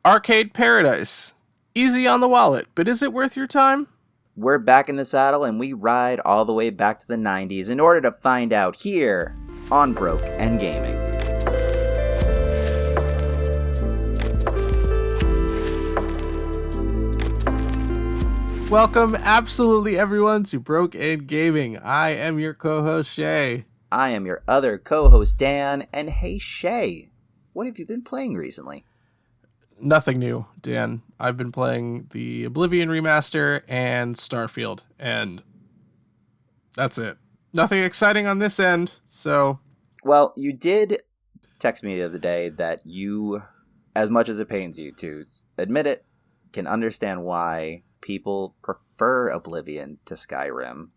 Arcade Paradise. Easy on the wallet, but is it worth your time? We're back in the saddle and we ride all the way back to the 90s in order to find out here on Broke and Gaming. Welcome, absolutely everyone, to Broke and Gaming. I am your co-host, Shea. I am your other co-host, Dan. And hey, Shea, what have you been playing recently? Nothing new, Dan. I've been playing the Oblivion remaster and Starfield, and that's it. Nothing exciting on this end, so... Well, you did text me the other day that you, as much as it pains you to admit it, can understand why people prefer Oblivion to Skyrim,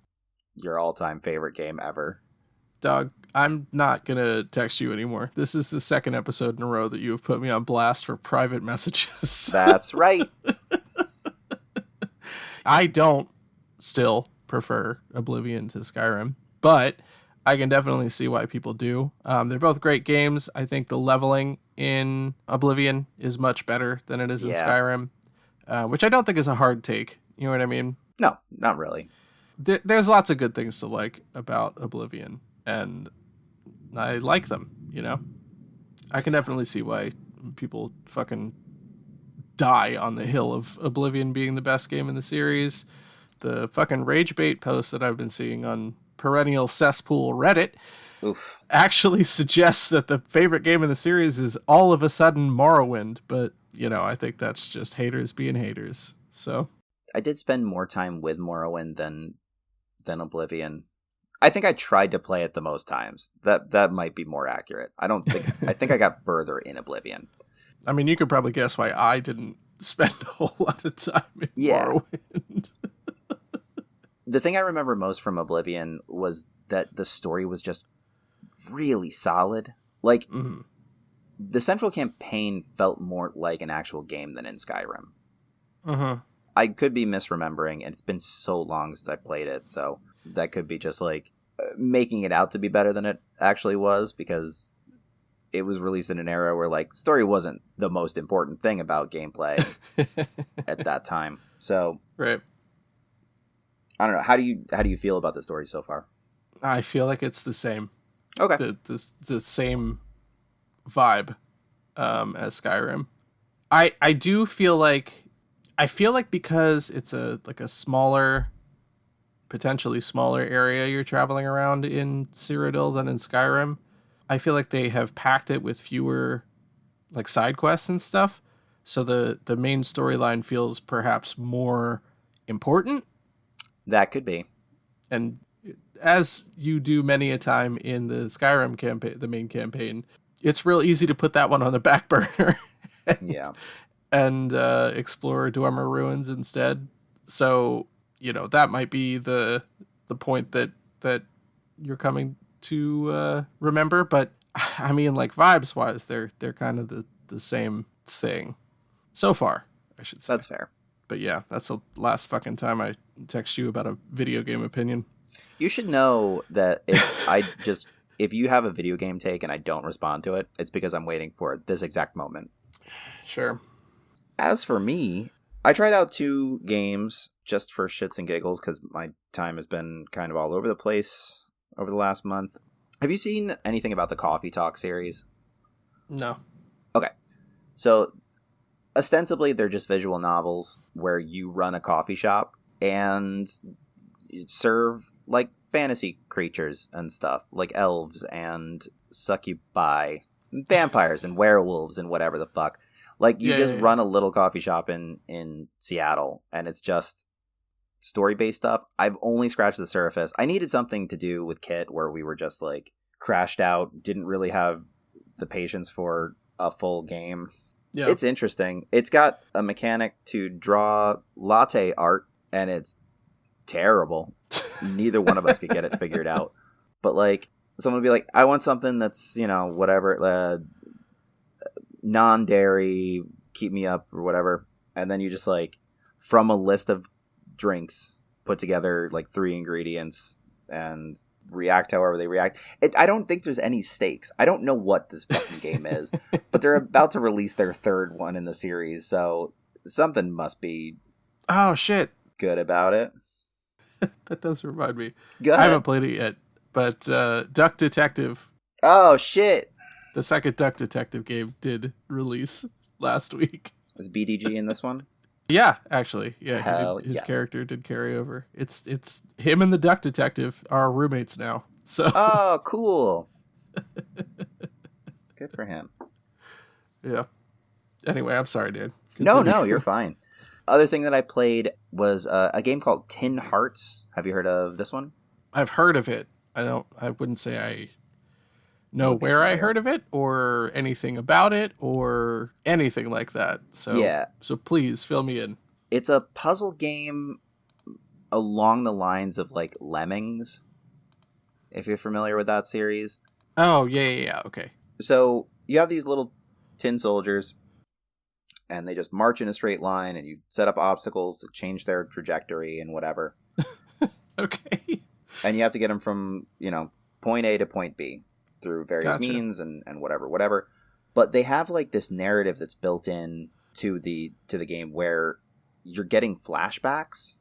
your all-time favorite game ever. Dog, I'm not gonna text you anymore. This is the second episode in a row that you have put me on blast for private messages. That's right. I don't still prefer Oblivion to Skyrim, but I can definitely see why people do. They're both great games. I think the leveling in Oblivion is much better than it is in Skyrim, which I don't think is a hard take. You know what I mean? No, not really. There's lots of good things to like about Oblivion, and I like them, you know? I can definitely see why people fucking die on the hill of Oblivion being the best game in the series. The fucking rage bait posts that I've been seeing on perennial cesspool Reddit actually suggests that the favorite game in the series is all of a sudden Morrowind, but, you know, I think that's just haters being haters, so... I did spend more time with Morrowind than Oblivion. I think I tried to play it the most times. That might be more accurate. I think I got further in Oblivion. I mean, you could probably guess why I didn't spend a whole lot of time in Morrowind. The thing I remember most from Oblivion was that the story was just really solid. Like, the central campaign felt more like an actual game than in Skyrim. I could be misremembering, and it's been so long since I played it, so that could be just like making it out to be better than it actually was, because it was released in an era where like story wasn't the most important thing about gameplay at that time. So right. I don't know. How do you feel about the story so far? I feel like it's the same. Okay. The same vibe as Skyrim. I do feel like because it's a smaller, potentially smaller area you're traveling around in Cyrodiil than in Skyrim, I feel like they have packed it with fewer like side quests and stuff. So the main storyline feels perhaps more important. That could be. And as you do many a time in the Skyrim campaign, the main campaign, it's real easy to put that one on the back burner. And explore Dwemer ruins instead. So, you know, that might be the point that you're coming to remember. But I mean, like vibes wise, they're kind of the same thing so far, I should say. That's fair. But yeah, that's the last fucking time I text you about a video game opinion. You should know that if you have a video game take and I don't respond to it, it's because I'm waiting for this exact moment. Sure. As for me, I tried out 2 games just for shits and giggles because my time has been kind of all over the place over the last month. Have you seen anything about the Coffee Talk series? No. Okay. So, ostensibly, they're just visual novels where you run a coffee shop and serve, like, fantasy creatures and stuff, like elves and succubi, vampires and werewolves and whatever the fuck. Like, you run a little coffee shop in Seattle, and it's just story-based stuff. I've only scratched the surface. I needed something to do with Kit where we were just, like, crashed out, didn't really have the patience for a full game. Yeah. It's interesting. It's got a mechanic to draw latte art, and it's terrible. Neither one of us could get it figured out. But, like, someone would be like, I want something that's, you know, whatever, non-dairy, keep me up or whatever, and then you just like from a list of drinks put together like 3 ingredients and react however they react. I don't think there's any stakes. I don't know what this fucking game is, but they're about to release their third one in the series, so something must be Oh, shit. good about it. That does remind me. Go I ahead. haven't played it yet, but Duck Detective, Oh, shit. the second Duck Detective game, did release last week. Is BDG in this one? Yeah, actually. Yeah, Hell his yes. character did carry over. It's him and the Duck Detective are roommates now. So Oh, cool. Good for him. yeah. Anyway, I'm sorry, dude. No, Continue. you're fine. Other thing that I played was a game called Tin Hearts. Have you heard of this one? I've heard of it. I wouldn't say I know Would be where I familiar. heard of it or anything about it or anything like that. So Yeah. So please fill me in. It's a puzzle game along the lines of like Lemmings, if you're familiar with that series. Oh, yeah. Okay. So you have these little tin soldiers, and they just march in a straight line, and you set up obstacles to change their trajectory and whatever. Okay. And you have to get them from, point A to point B through various Gotcha. means and whatever. But they have like this narrative that's built in to the game where you're getting flashbacks.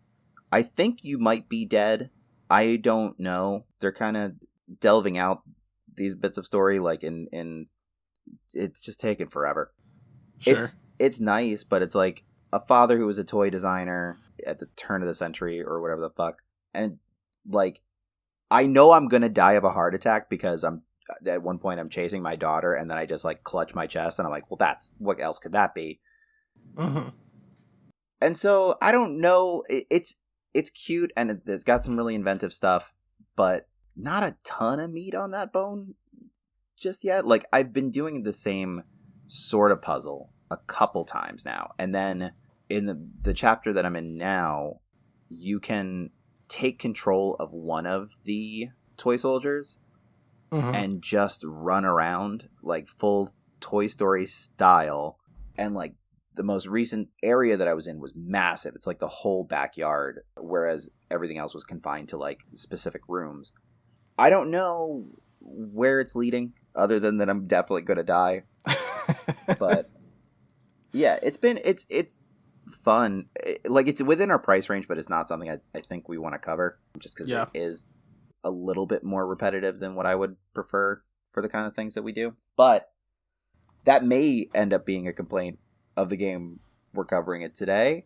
I think you might be dead. I don't know. They're kind of delving out these bits of story like in it's just taken forever. Sure. It's nice, but it's like a father who was a toy designer at the turn of the century or whatever the fuck. And like I know I'm going to die of a heart attack because at one point I'm chasing my daughter and then I just like clutch my chest and I'm like, well, that's what else could that be? Mhm. And so I don't know. It's cute and it's got some really inventive stuff, but not a ton of meat on that bone just yet. Like I've been doing the same sort of puzzle a couple times now, and then in the chapter that I'm in now, you can take control of one of the toy soldiers Mhm. and just run around like full Toy Story style. And like the most recent area that I was in was massive. It's like the whole backyard, whereas everything else was confined to like specific rooms. I don't know where it's leading other than that I'm definitely going to die. But yeah, it's fun. Like it's within our price range, but it's not something I think we want to cover just because it is a little bit more repetitive than what I would prefer for the kind of things that we do. But that may end up being a complaint of the game we're covering it today.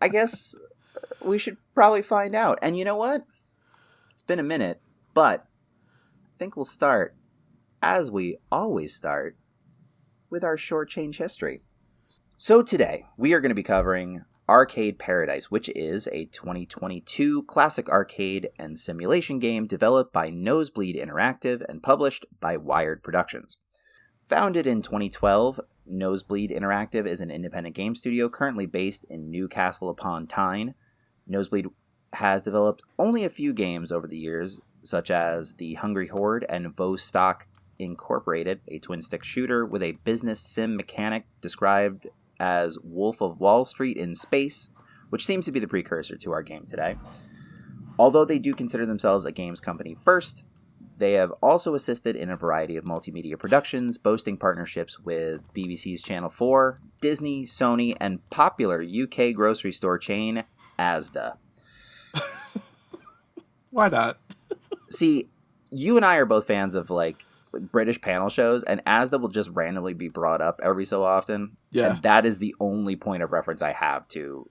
I guess we should probably find out. And you know what? It's been a minute, but I think we'll start, as we always start, with our short change history. So today, we are going to be covering Arcade Paradise, which is a 2022 classic arcade and simulation game developed by Nosebleed Interactive and published by Wired Productions. Founded in 2012, Nosebleed Interactive is an independent game studio currently based in Newcastle upon Tyne. Nosebleed has developed only a few games over the years, such as The Hungry Horde and Vostok Incorporated, a twin-stick shooter with a business sim mechanic described as Wolf of Wall Street in space, which seems to be the precursor to our game today. Although they do consider themselves a games company first, they have also assisted in a variety of multimedia productions, boasting partnerships with BBC's Channel 4, Disney, Sony, and popular UK grocery store chain Asda. Why not? See, you and I are both fans of like British panel shows, and Asda will just randomly be brought up every so often. Yeah. And that is the only point of reference I have to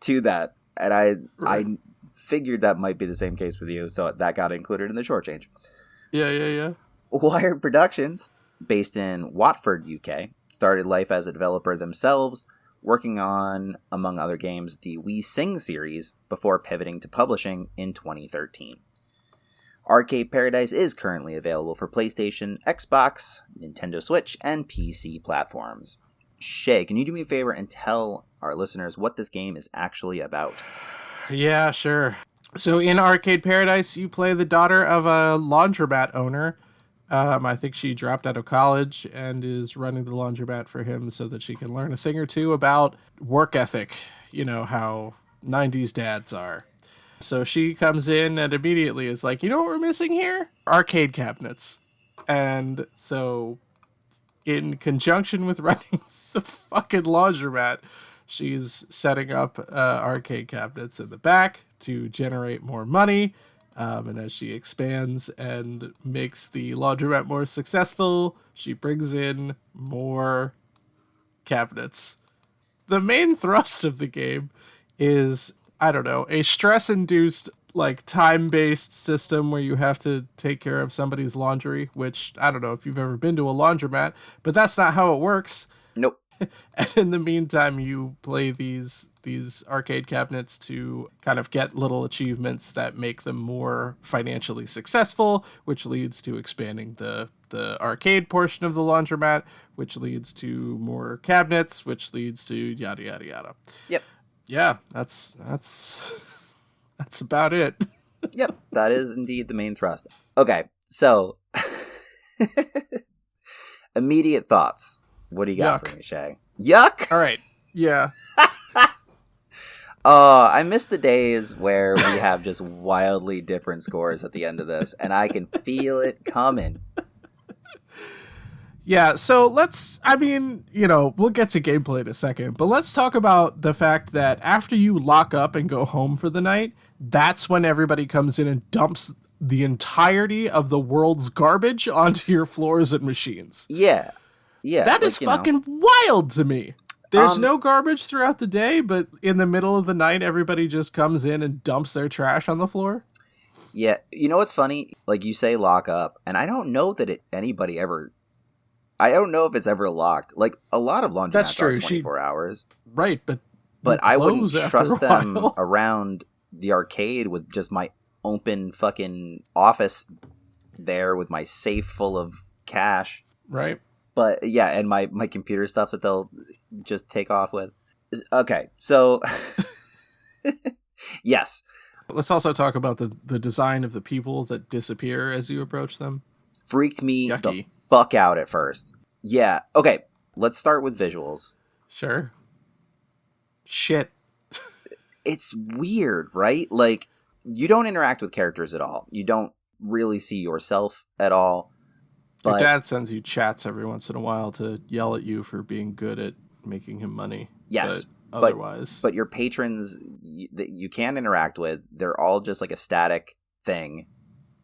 that. And I figured that might be the same case with you, so that got included in the short change. Yeah. Wired Productions, based in Watford, UK, started life as a developer themselves, working on, among other games, the We Sing series before pivoting to publishing in 2013. Arcade Paradise is currently available for PlayStation, Xbox, Nintendo Switch, and PC platforms. Shea, can you do me a favor and tell our listeners what this game is actually about? Yeah, sure. So in Arcade Paradise, you play the daughter of a laundromat owner. I think she dropped out of college and is running the laundromat for him so that she can learn a thing or two about work ethic. You know how 90s dads are. So she comes in and immediately is like, you know what we're missing here? Arcade cabinets. And so in conjunction with running the fucking laundromat, she's setting up arcade cabinets in the back to generate more money. And as she expands and makes the laundromat more successful, she brings in more cabinets. The main thrust of the game is, I don't know, a stress-induced, like, time-based system where you have to take care of somebody's laundry, which, I don't know if you've ever been to a laundromat, but that's not how it works. Nope. And in the meantime, you play these arcade cabinets to kind of get little achievements that make them more financially successful, which leads to expanding the arcade portion of the laundromat, which leads to more cabinets, which leads to yada yada yada. Yep. Yeah, that's about it. Yep, that is indeed the main thrust. Okay, so immediate thoughts. What do you got for me, Shay? Yuck! All right. Yeah. I miss the days where we have just wildly different scores at the end of this, and I can feel it coming. Yeah, so we'll get to gameplay in a second, but let's talk about the fact that after you lock up and go home for the night, that's when everybody comes in and dumps the entirety of the world's garbage onto your floors and machines. Yeah. Yeah. That is fucking wild to me. There's no garbage throughout the day, but in the middle of the night, everybody just comes in and dumps their trash on the floor. Yeah. You know what's funny? Like, you say lock up, and I don't know that I don't know if it's ever locked. Like, a lot of laundromats are 24 hours. Right, but I wouldn't trust them around the arcade with just my open fucking office there with my safe full of cash. Right. But yeah, and my computer stuff that they'll just take off with. Okay, so yes. Let's also talk about the design of the people that disappear as you approach them. Freaked me Yucky. The fuck out at first. Yeah, okay, let's start with visuals. Sure. Shit. It's weird, right? Like, you don't interact with characters at all. You don't really see yourself at all. Your dad sends you chats every once in a while to yell at you for being good at making him money. Yes, but otherwise. But your patrons that you can interact with, they're all just like a static thing.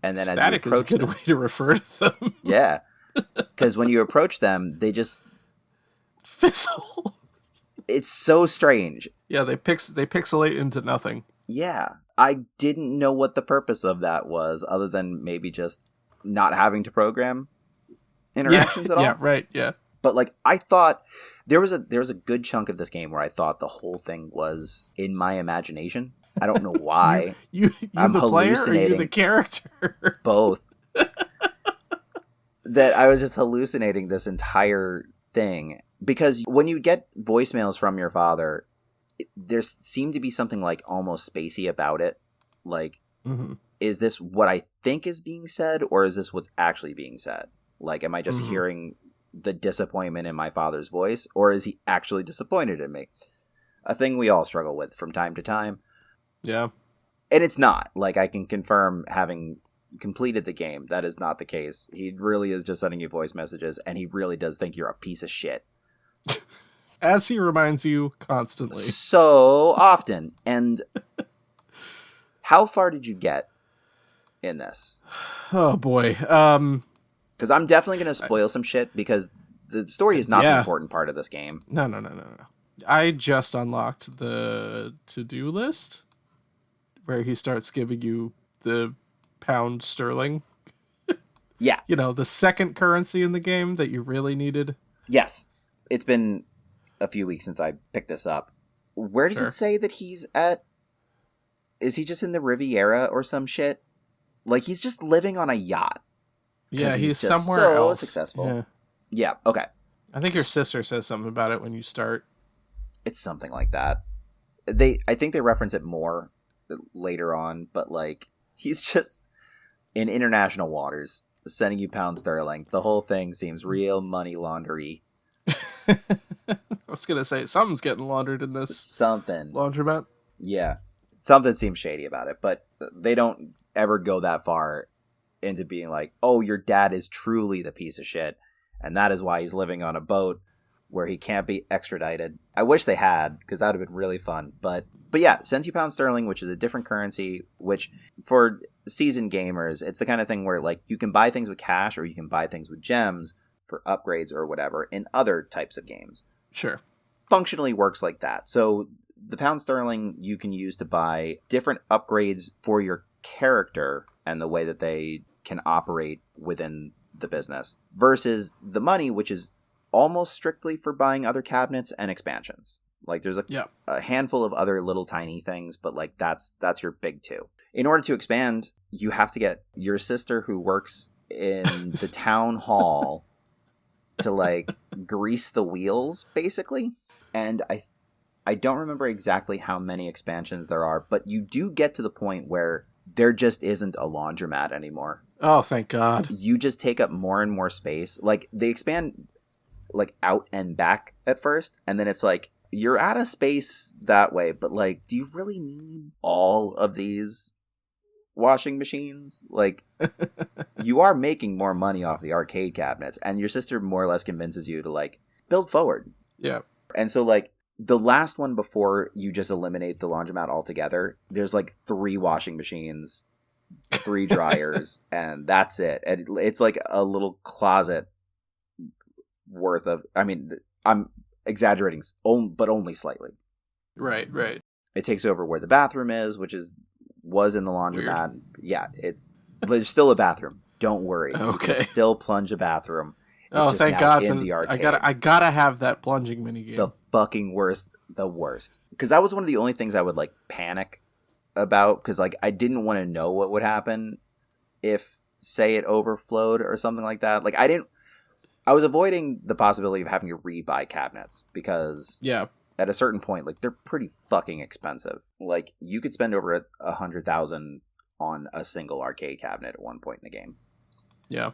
And then static as you approach is a good way to refer to them. Yeah. Because when you approach them, they just fizzle. It's so strange. Yeah, they pixelate into nothing. Yeah. I didn't know what the purpose of that was, other than maybe just not having to program interactions at all. Yeah, right, yeah. But like, I thought there was a good chunk of this game where I thought the whole thing was in my imagination. I don't know why. you I'm the player hallucinating. or you the character? Both. That I was just hallucinating this entire thing. Because when you get voicemails from your father, there seemed to be something like almost spacey about it. Like, Is this what I think is being said, or is this what's actually being said? Like, am I just hearing the disappointment in my father's voice, or is he actually disappointed in me? A thing we all struggle with from time to time. Yeah. And it's not. Like, I can confirm, having completed the game, that is not the case. He really is just sending you voice messages, and he really does think you're a piece of shit. As he reminds you constantly. So often. And how far did you get in this? Oh, boy. Because I'm definitely going to spoil some shit, because the story is not the important part of this game. No. I just unlocked the to-do list, where he starts giving you the pound sterling. Yeah. You know, the second currency in the game that you really needed. Yes. It's been a few weeks since I picked this up. Where does it say that he's at? Is he just in the Riviera or some shit? Like, he's just living on a yacht. Yeah, he's just somewhere so else. Successful. Yeah, okay. I think your sister says something about it when you start. It's something like that. I think they reference it more later on, but like, he's just in international waters, sending you pound sterling. The whole thing seems real money laundery. I was gonna say something's getting laundered in this something laundromat. Yeah, something seems shady about it, but they don't ever go that far into being like, oh, your dad is truly the piece of shit, and that is why he's living on a boat where he can't be extradited. I wish they had, because that would have been really fun. But yeah, sends you pound sterling, which is a different currency, which for seasoned gamers, it's the kind of thing where like you can buy things with cash or you can buy things with gems for upgrades or whatever in other types of games. Sure. Functionally works like that. So the pound sterling you can use to buy different upgrades for your character and the way that they can operate within the business versus the money, which is almost strictly for buying other cabinets and expansions. Like there's a handful of other little tiny things, but like that's your big two. In order to expand, you have to get your sister who works in the town hall to like grease the wheels, basically. And I don't remember exactly how many expansions there are, but you do get to the point where there just isn't a laundromat anymore. Oh, thank God. You just take up more and more space. Like they expand like out and back at first, and then it's like you're out of space that way, but like do you really need all of these washing machines? Like you are making more money off the arcade cabinets, and your sister more or less convinces you to like build forward. Yeah. And so like the last one before you just eliminate the laundromat altogether, there's like 3 washing machines, 3 dryers, and that's it. And it's like a little closet worth of, I mean, I'm exaggerating, but only slightly. Right. It takes over where the bathroom is, which was in the laundromat. Weird. Yeah, there's still a bathroom. Don't worry. Okay. You can still plunge a bathroom. It's thank God! In the arcade. I gotta have that plunging minigame. The fucking worst. The worst. Because that was one of the only things I would like panic about. Because like I didn't want to know what would happen if, say, it overflowed or something like that. Like I was avoiding the possibility of having to rebuy cabinets because at a certain point, like they're pretty fucking expensive. Like you could spend over $100,000 on a single arcade cabinet at one point in the game. Yeah.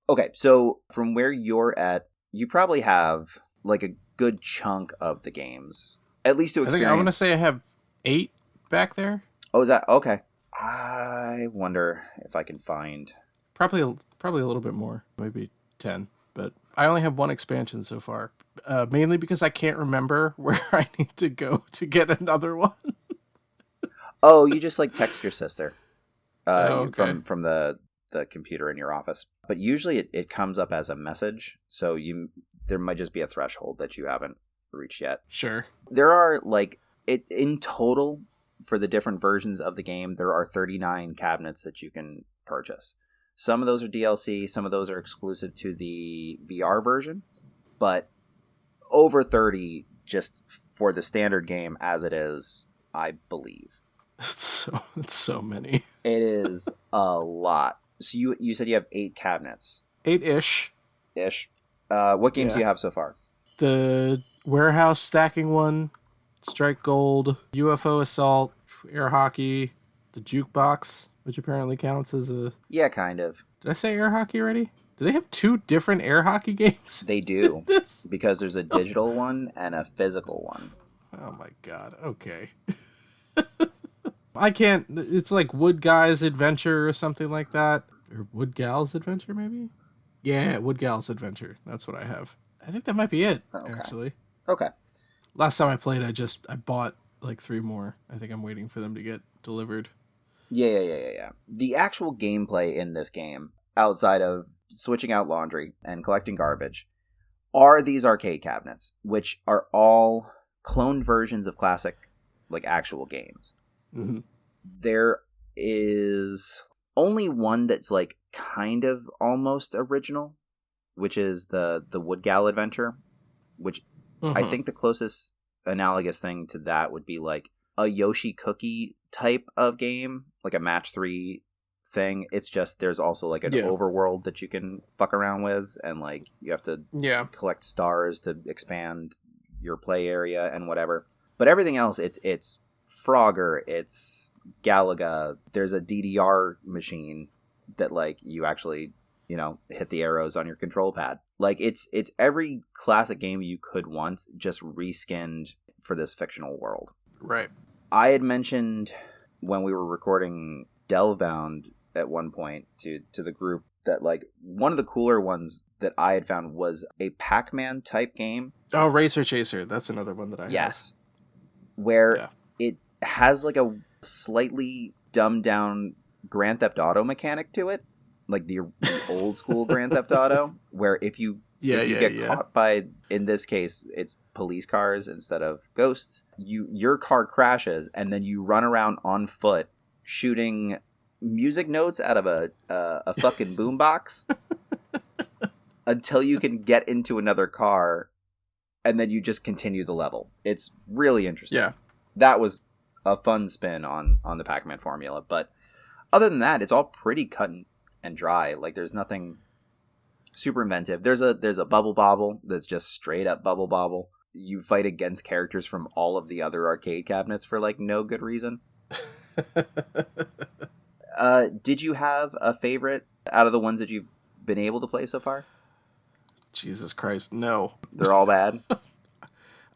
Okay, so from where you're at, you probably have like a good chunk of the games, at least to experience. I want to say I have 8 back there. Oh, is that okay? I wonder if I can find probably a little bit more, maybe 10. But I only have 1 expansion so far, mainly because I can't remember where I need to go to get another one. Oh, you just like text your sister okay. from the computer in your office. But usually it comes up as a message, so there might just be a threshold that you haven't reached yet. Sure. There are like in total for the different versions of the game, there are 39 cabinets that you can purchase. Some of those are DLC, some of those are exclusive to the VR version, but over 30 just for the standard game as it is, I believe. It's so many. It is a lot. So you said you have 8 cabinets. 8-ish. What games do you have so far? The warehouse stacking one, Strike Gold, UFO Assault, air hockey, the jukebox, which apparently counts as a... Yeah, kind of. Did I say air hockey already? Do they have 2 different air hockey games? They do. Because there's a digital one and a physical one. Oh my God. Okay. I can't... It's like Wood Guy's Adventure or something like that. Or Wood Gal's Adventure, maybe? Yeah, Wood Gal's Adventure. That's what I have. I think that might be it, actually. Okay. Last time I played, I bought like 3 more. I think I'm waiting for them to get delivered. Yeah. The actual gameplay in this game, outside of switching out laundry and collecting garbage, are these arcade cabinets, which are all cloned versions of classic, like, actual games. Mm-hmm. There is only one that's, like, kind of almost original, which is the Wood Gal Adventure, which I think the closest analogous thing to that would be, like, a Yoshi Cookie type of game, like a match 3 thing. It's just there's also like an overworld that you can fuck around with, and like you have to collect stars to expand your play area and whatever. But everything else, it's Frogger, it's Galaga. There's a DDR machine that like you actually, you know, hit the arrows on your control pad. Like it's every classic game you could want, just reskinned for this fictional world. Right. I had mentioned when we were recording Delvebound at one point to the group that like one of the cooler ones that I had found was a Pac-Man type game. Oh, Racer Chaser. That's another one that I Yes. Where it has like a slightly dumbed down Grand Theft Auto mechanic to it. Like the old school Grand Theft Auto, where if you get caught by, in this case, it's police cars instead of ghosts, your car crashes and then you run around on foot shooting music notes out of a fucking boombox until you can get into another car, and then you just continue the level. It's really interesting. Yeah. That was a fun spin on the Pac-Man formula, but other than that, it's all pretty cut and dry. Like there's nothing super inventive. There's a Bubble Bobble that's just straight up Bubble Bobble. You fight against characters from all of the other arcade cabinets for like no good reason. Did you have a favorite out of the ones that you've been able to play so far? Jesus Christ, no. They're all bad?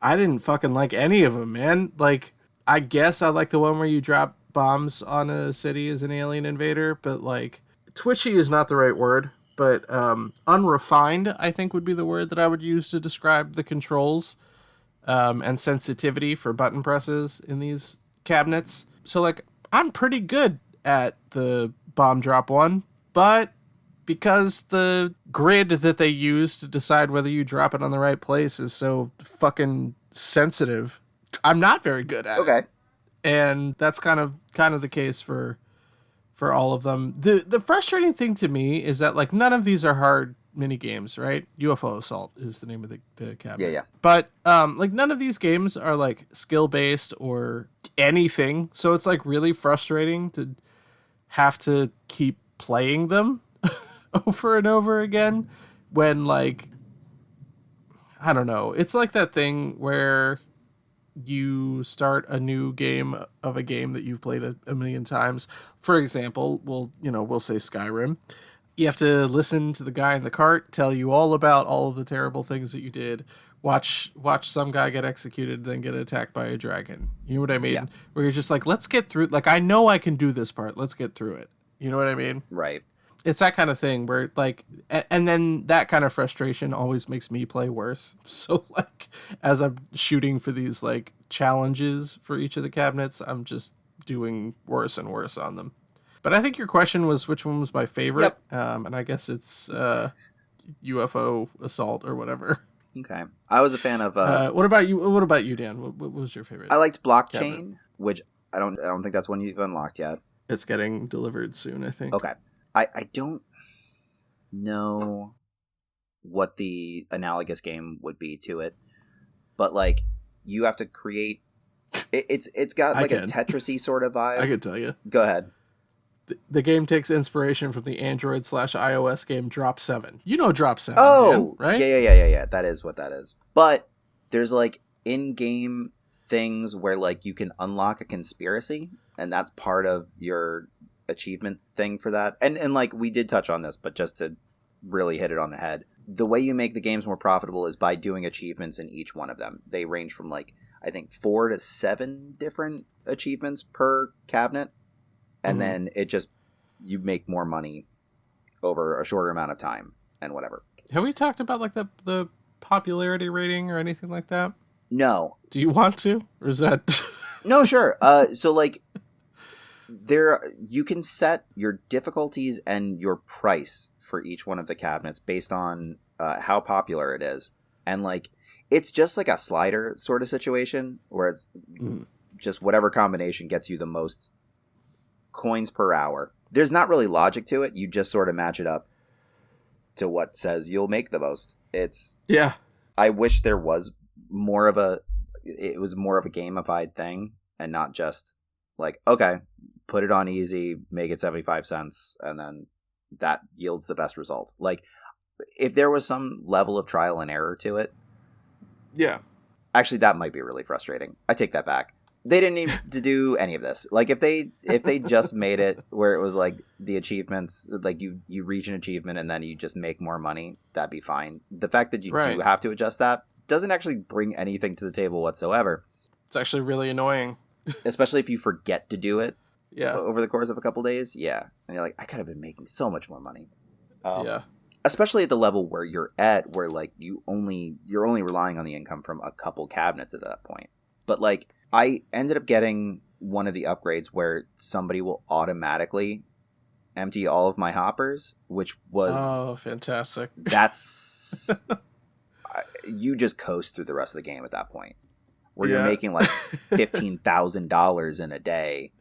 I didn't fucking like any of them, man. Like, I guess I like the one where you drop bombs on a city as an alien invader, but like, twitchy is not the right word, but unrefined, I think, would be the word that I would use to describe the controls and sensitivity for button presses in these cabinets. So, like, I'm pretty good at the bomb drop one, but because the grid that they use to decide whether you drop it on the right place is so fucking sensitive, I'm not very good at it. And that's kind of the case for all of them. The frustrating thing to me is that like none of these are hard mini games, right? UFO Assault is the name of the cabinet. Yeah. But like none of these games are like skill based or anything, so it's like really frustrating to have to keep playing them over and over again when like I don't know. It's like that thing where you start a new game of a game that you've played a million times. For example, we'll say Skyrim. You have to listen to the guy in the cart tell you all about all of the terrible things that you did. Watch some guy get executed, then get attacked by a dragon. You know what I mean? Yeah. Where you're just like, let's get through. Like, I know I can do this part. Let's get through it. You know what I mean? Right. It's that kind of thing where like, and then that kind of frustration always makes me play worse. So like, as I'm shooting for these like challenges for each of the cabinets, I'm just doing worse and worse on them. But I think your question was which one was my favorite. Yep. And I guess it's UFO Assault or whatever. Okay. I was a fan of. What about you, Dan? What was your favorite? I liked Blockchain, cabinet? Which I don't think that's one you've unlocked yet. It's getting delivered soon, I think. Okay. I don't know what the analogous game would be to it, but like you have to create. It's got like a Tetris-y sort of vibe. I could tell you. Go ahead. The game takes inspiration from the Android/iOS game Drop 7. You know Drop 7, oh, Dan, right? Yeah. That is what that is. But there's like in-game things where like you can unlock a conspiracy, and that's part of your achievement thing for that. And like we did touch on this, but just to really hit it on the head, the way you make the games more profitable is by doing achievements in each one of them. They range from like I think 4 to 7 different achievements per cabinet. And then it just, you make more money over a shorter amount of time and whatever. Have we talked about like the popularity rating or anything like that? No. Do you want to? Or is that... No, sure. So like you can set your difficulties and your price for each one of the cabinets based on how popular it is. And like, it's just like a slider sort of situation where it's just whatever combination gets you the most coins per hour. There's not really logic to it. You just sort of match it up to what says you'll make the most. Yeah. I wish there was more of a gamified thing and not just like, okay, put it on easy, make it 75 cents, and then that yields the best result. Like, if there was some level of trial and error to it. Yeah. Actually, that might be really frustrating. I take that back. They didn't need to do any of this. Like if they just made it where it was like the achievements, like you reach an achievement and then you just make more money, that'd be fine. The fact that you do have to adjust that doesn't actually bring anything to the table whatsoever. It's actually really annoying. Especially if you forget to do it Yeah. over the course of a couple days. Yeah. And you're like, I could have been making so much more money. Yeah. Especially at the level where you're at, where like you're only relying on the income from a couple cabinets at that point. But like I ended up getting one of the upgrades where somebody will automatically empty all of my hoppers, which was fantastic. That's you just coast through the rest of the game at that point, where you're making like $15,000 in a day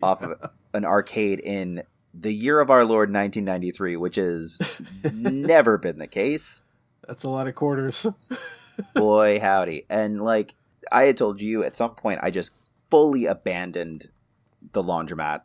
off of an arcade in the year of our Lord 1993, which has never been the case. That's a lot of quarters. Boy, howdy. And like I had told you, at some point I just fully abandoned the laundromat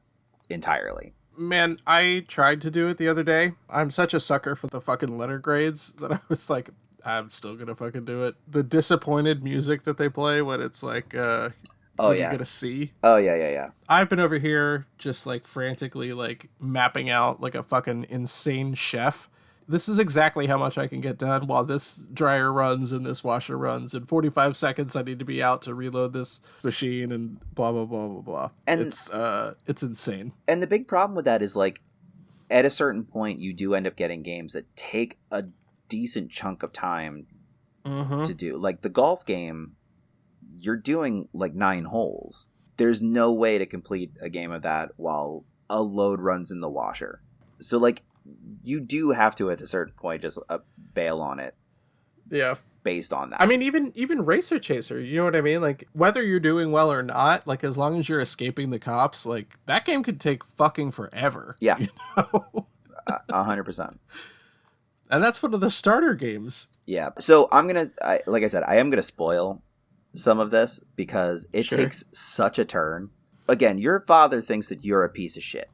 entirely. Man, I tried to do it the other day. I'm such a sucker for the fucking letter grades that I was like, I'm still gonna fucking do it. The disappointed music that they play when it's like, you get a C. Oh, yeah. I've been over here just like frantically like mapping out like a fucking insane chef. This is exactly how much I can get done while this dryer runs and this washer runs. In 45 seconds, I need to be out to reload this machine and blah, blah, blah, blah, blah. And it's insane. And the big problem with that is, like, at a certain point, you do end up getting games that take a decent chunk of time to do. Like, the golf game, you're doing, like, 9 holes. There's no way to complete a game of that while a load runs in the washer. So, like, you do have to, at a certain point, just bail on it. Yeah. Based on that. I mean, even Racer Chaser, you know what I mean? Like, whether you're doing well or not, like, as long as you're escaping the cops, like, that game could take fucking forever. Yeah. You know? 100%. And that's one of the starter games. Yeah. So like I said, I am going to spoil some of this because it takes such a turn. Again, your father thinks that you're a piece of shit.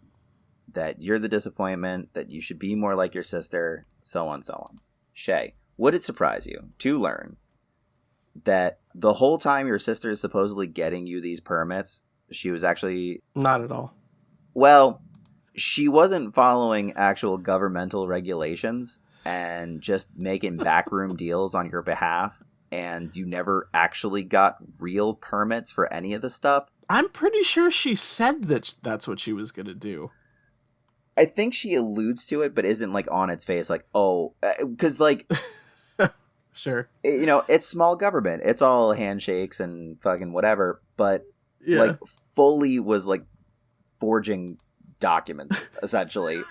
That you're the disappointment, that you should be more like your sister, so on, so on. Shea, would it surprise you to learn that the whole time your sister is supposedly getting you these permits, she was actually... Not at all. Well, she wasn't following actual governmental regulations and just making backroom deals on your behalf, and you never actually got real permits for any of the stuff? I'm pretty sure she said that that's what she was going to do. I think she alludes to it, but isn't like on its face like, oh, because like, sure, it's small government. It's all handshakes and fucking whatever. But like, fully was like forging documents essentially,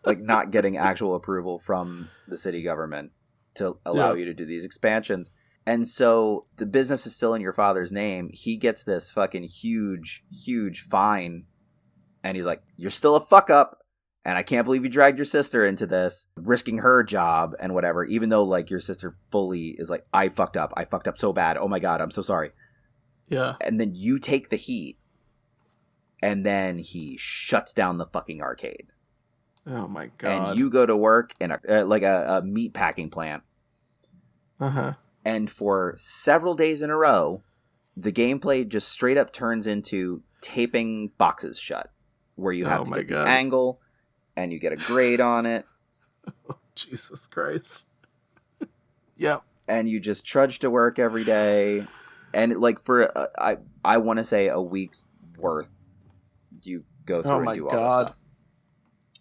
like not getting actual approval from the city government to allow you to do these expansions. And so the business is still in your father's name. He gets this fucking huge, huge fine. And he's like, you're still a fuck up, and I can't believe you dragged your sister into this, risking her job and whatever, even though, like, your sister fully is like, I fucked up so bad. Oh my God, I'm so sorry. Yeah. And then you take the heat, and then he shuts down the fucking arcade. Oh my God. And you go to work in a meat packing plant. Uh-huh. And for several days in a row, the gameplay just straight up turns into taping boxes shut. Where you have to get the angle, and you get a grade on it. Oh, Jesus Christ. Yep. And you just trudge to work every day. And like for, I want to say a week's worth, you go through and do all this stuff.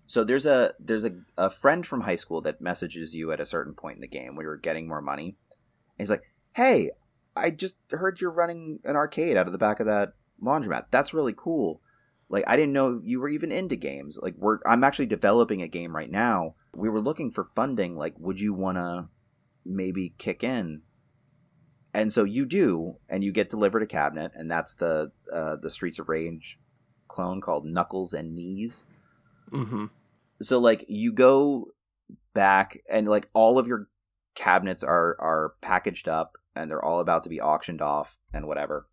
So there's a friend from high school that messages you at a certain point in the game where you're getting more money. And he's like, hey, I just heard you're running an arcade out of the back of that laundromat. That's really cool. Like, I didn't know you were even into games. Like, I'm actually developing a game right now. We were looking for funding. Like, would you want to maybe kick in? And so you do, and you get delivered a cabinet, and that's the Streets of Rage clone called Knuckles and Knees. Mm-hmm. So, like, you go back, and, like, all of your cabinets are packaged up, and they're all about to be auctioned off and whatever.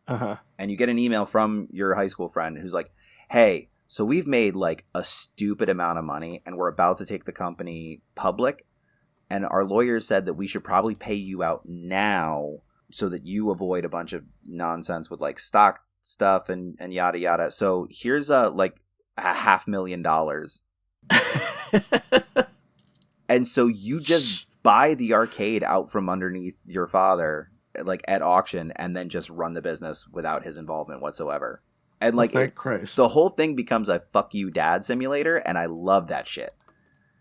Uh-huh. And you get an email from your high school friend who's like, hey, so we've made like a stupid amount of money and we're about to take the company public. And our lawyers said that we should probably pay you out now so that you avoid a bunch of nonsense with like stock stuff and yada yada. So here's like $500,000. And so you just buy the arcade out from underneath your father, like at auction, and then just run the business without his involvement whatsoever. And like, thank Christ. The whole thing becomes a fuck you dad simulator, and I love that shit.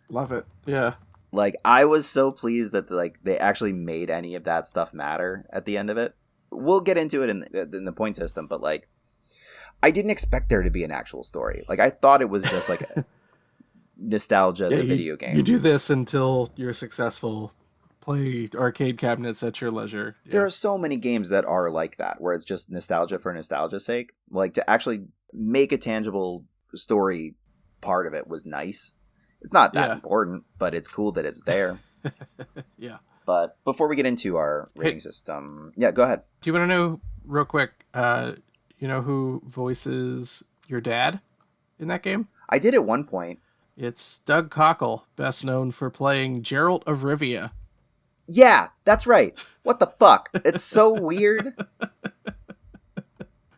Love it. Yeah. Like, I was so pleased that like they actually made any of that stuff matter at the end of it. We'll get into it in the point system, but like, I didn't expect there to be an actual story. Like, I thought it was just like a nostalgia, the video game. You do this until you're successful. Play arcade cabinets at your leisure. Yeah. There are so many games that are like that, where it's just nostalgia for nostalgia's sake. Like, to actually make a tangible story part of it was nice. It's not that important, but it's cool that it's there. Yeah. But before we get into our rating system, yeah, go ahead. Do you want to know real quick, you know who voices your dad in that game? I did at one point. It's Doug Cockle, best known for playing Geralt of Rivia. Yeah, that's right. What the fuck? It's so weird.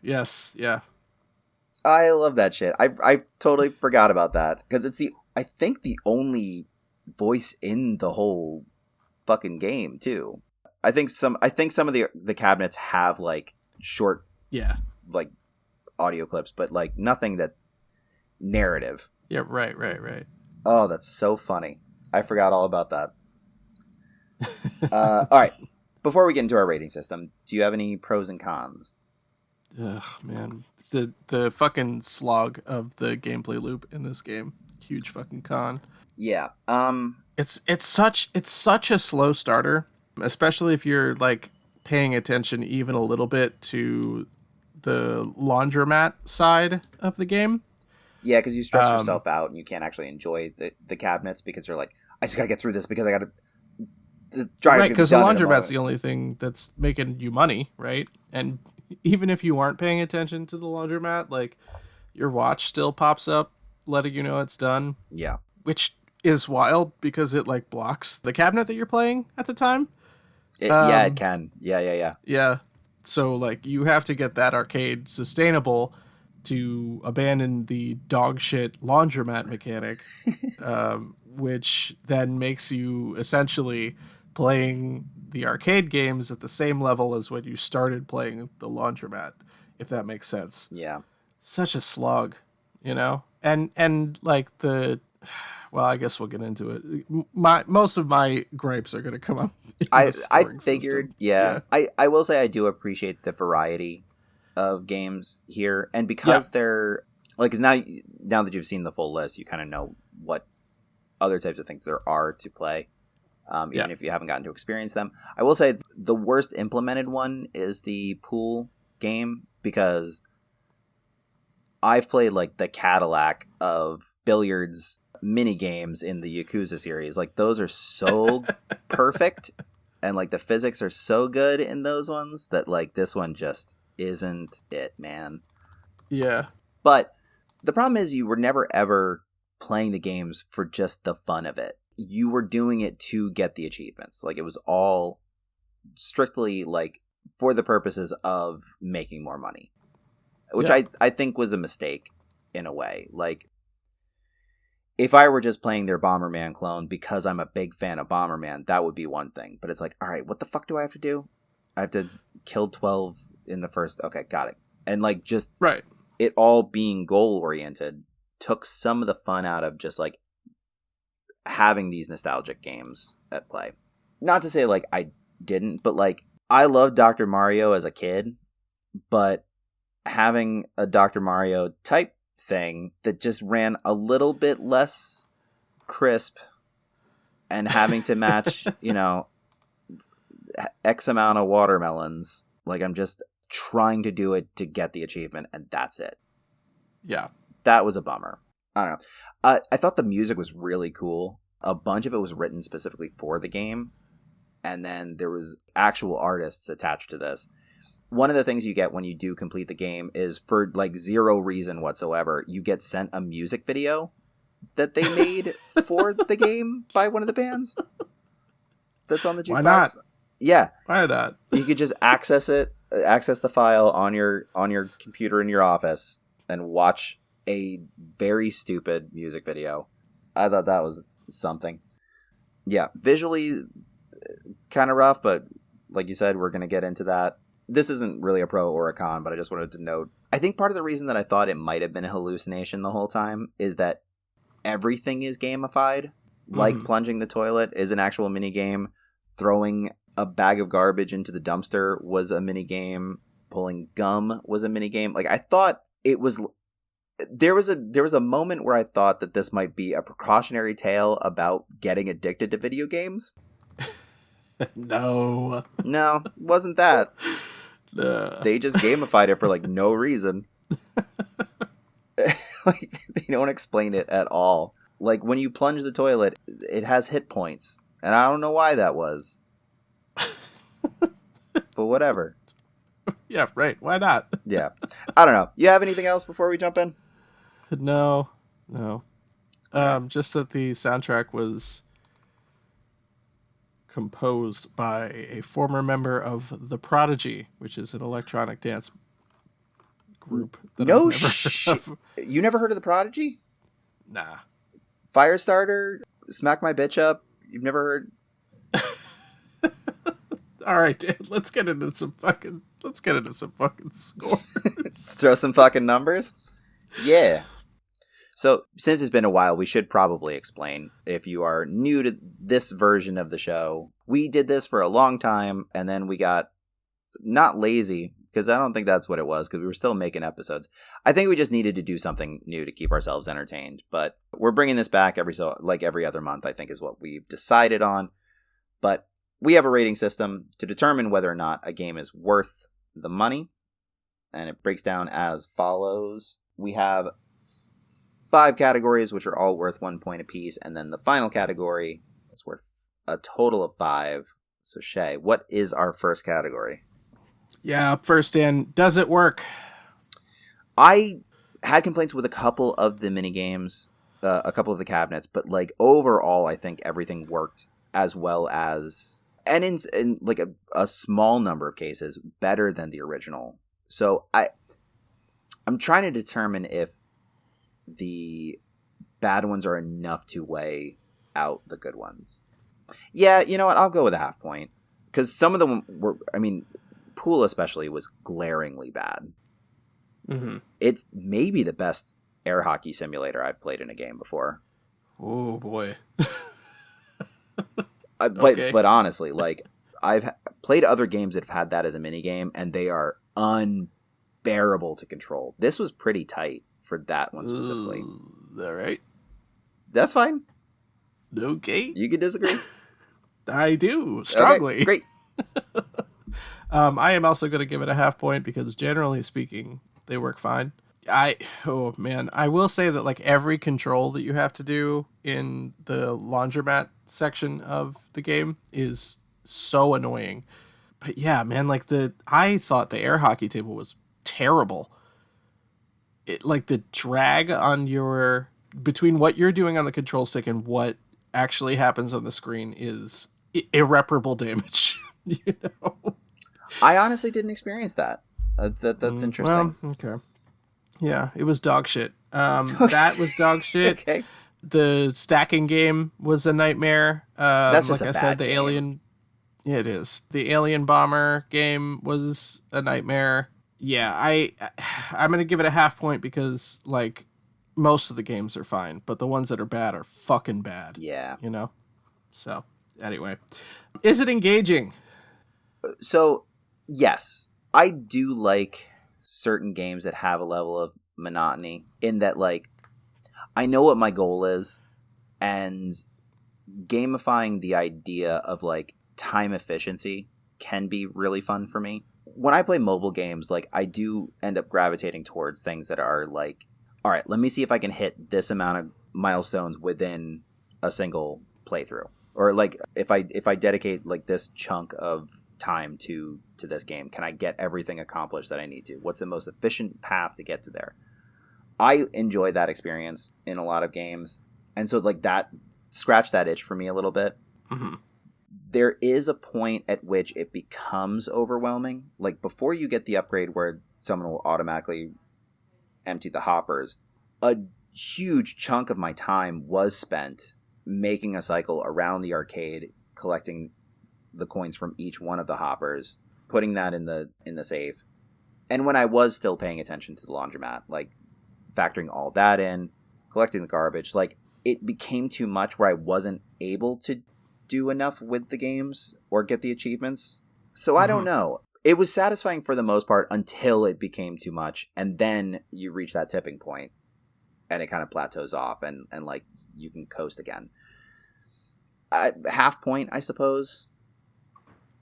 Yes, yeah. I love that shit. I totally forgot about that, because it's I think the only voice in the whole fucking game too. I think some of the cabinets have like short like audio clips, but like nothing that's narrative. Yeah, right. Oh, that's so funny. I forgot all about that. All right. Before we get into our rating system, do you have any pros and cons? Ugh, man. The fucking slog of the gameplay loop in this game. Huge fucking con. Yeah. It's such a slow starter, especially if you're like paying attention even a little bit to the laundromat side of the game. Yeah, because you stress yourself out and you can't actually enjoy the cabinets because you're like, I just gotta get through this because I gotta. Right, because the laundromat's the only thing that's making you money, right? And even if you aren't paying attention to the laundromat, like your watch still pops up letting you know it's done. Yeah. Which is wild because it like blocks the cabinet that you're playing at the time. Yeah, it can. Yeah. Yeah. So like you have to get that arcade sustainable to abandon the dog shit laundromat mechanic, which then makes you essentially playing the arcade games at the same level as when you started playing the laundromat, if that makes sense. Yeah. Such a slog, you know? And like well, I guess we'll get into it. Most of my gripes are going to come up. I figured, yeah. I will say I do appreciate the variety of games here, and because they're like, 'cause now that you've seen the full list, you kind of know what other types of things there are to play, even if you haven't gotten to experience them. I will say the worst implemented one is the pool game, because I've played like the Cadillac of billiards mini games in the Yakuza series. Like, those are so perfect, and like the physics are so good in those ones that like this one just isn't it, man. Yeah. But the problem is you were never ever playing the games for just the fun of it. You were doing it to get the achievements. Like, it was all strictly like for the purposes of making more money, which I think was a mistake in a way. Like, if I were just playing their Bomberman clone because I'm a big fan of Bomberman, that would be one thing. But it's like, all right, what the fuck do I have to do? I have to kill 12 in the first. Okay, got it. And like, just it all being goal oriented took some of the fun out of just like having these nostalgic games at play. Not to say like I didn't, but like I loved Dr. Mario as a kid, but having a Dr. Mario type thing that just ran a little bit less crisp and having to match, you know, X amount of watermelons. Like, I'm just trying to do it to get the achievement, and that's it. Yeah. That was a bummer. I don't know. I thought the music was really cool. A bunch of it was written specifically for the game, and then there was actual artists attached to this. One of the things you get when you do complete the game is, for like zero reason whatsoever, you get sent a music video that they made for the game by one of the bands that's on the jukebox. Why not? Yeah. Why not? You could just access the file on your computer in your office and watch a very stupid music video. I thought that was something. Yeah, visually kind of rough, but like you said, we're going to get into that. This isn't really a pro or a con, but I just wanted to note I think part of the reason that I thought it might have been a hallucination the whole time is that everything is gamified. Like plunging the toilet is an actual mini game. Throwing a bag of garbage into the dumpster was a mini game. Pulling gum was a mini game. Like I thought it was. There was a moment where I thought that this might be a precautionary tale about getting addicted to video games. No, wasn't that. No. They just gamified it for like no reason. Like they don't explain it at all. Like when you plunge the toilet, it has hit points, and I don't know why that was. But whatever. Yeah, right. Why not? Yeah. I don't know. You have anything else before we jump in? No. Just that the soundtrack was composed by a former member of The Prodigy, which is an electronic dance group. That No I've never heard of. You never heard of The Prodigy? Nah. Firestarter? Smack My Bitch Up? You've never heard? All right, Dan, let's get into some fucking scores. Throw some fucking numbers? Yeah. So, since it's been a while, we should probably explain, if you are new to this version of the show, we did this for a long time, and then we got not lazy, because I don't think that's what it was, because we were still making episodes. I think we just needed to do something new to keep ourselves entertained, but we're bringing this back every other month, I think is what we've decided on. But we have a rating system to determine whether or not a game is worth the money, and it breaks down as follows. We have 5 categories, which are all worth 1 point apiece, and then the final category is worth a total of 5. So, Shea, what is our first category? Yeah, up first, Dan. Does it work? I had complaints with a couple of the mini games, a couple of the cabinets, but like overall, I think everything worked as well as, and in like a small number of cases, better than the original. So I'm trying to determine if the bad ones are enough to weigh out the good ones. Yeah, you know what? I'll go with a half point. Because some of them were, I mean, Pool especially was glaringly bad. Mm-hmm. It's maybe the best air hockey simulator I've played in a game before. Oh, boy. But honestly, like, I've played other games that have had that as a minigame, and they are unbearable to control. This was pretty tight for that one specifically. All right. That's fine. Okay. You can disagree. I do. Strongly. Okay, great. I am also going to give it a half point because generally speaking, they work fine. I will say that like every control that you have to do in the laundromat section of the game is so annoying. But yeah, man, like I thought the air hockey table was terrible. It like the drag on between what you're doing on the control stick and what actually happens on the screen is irreparable damage. You know? I honestly didn't experience that. That's interesting. Well, okay. Yeah, it was dog shit. That was dog shit. Okay. The stacking game was a nightmare. That's just like a I said, bad the game. alien. Yeah, it is. The alien bomber game was a nightmare. Yeah, I'm gonna give it a half point because like most of the games are fine, but the ones that are bad are fucking bad. Yeah. You know. So anyway, is it engaging? So yes, I do like certain games that have a level of monotony in that, like, I know what my goal is, and gamifying the idea of like time efficiency can be really fun for me. When I play mobile games, like, I do end up gravitating towards things that are like, all right, let me see if I can hit this amount of milestones within a single playthrough, or like if I dedicate like this chunk of time to this game, can I get everything accomplished that I need to? What's the most efficient path to get to there? I enjoy that experience in a lot of games, and so like that scratched that itch for me a little bit. Mm-hmm. There is a point at which it becomes overwhelming. Like before you get the upgrade where someone will automatically empty the hoppers, a huge chunk of my time was spent making a cycle around the arcade, collecting the coins from each one of the hoppers, putting that in the safe, And when I was still paying attention to the laundromat, like factoring all that in, collecting the garbage, like it became too much where I wasn't able to do enough with the games or get the achievements. So I don't know. It was satisfying for the most part until it became too much. And then you reach that tipping point and it kind of plateaus off and like you can coast again. Half point, I suppose.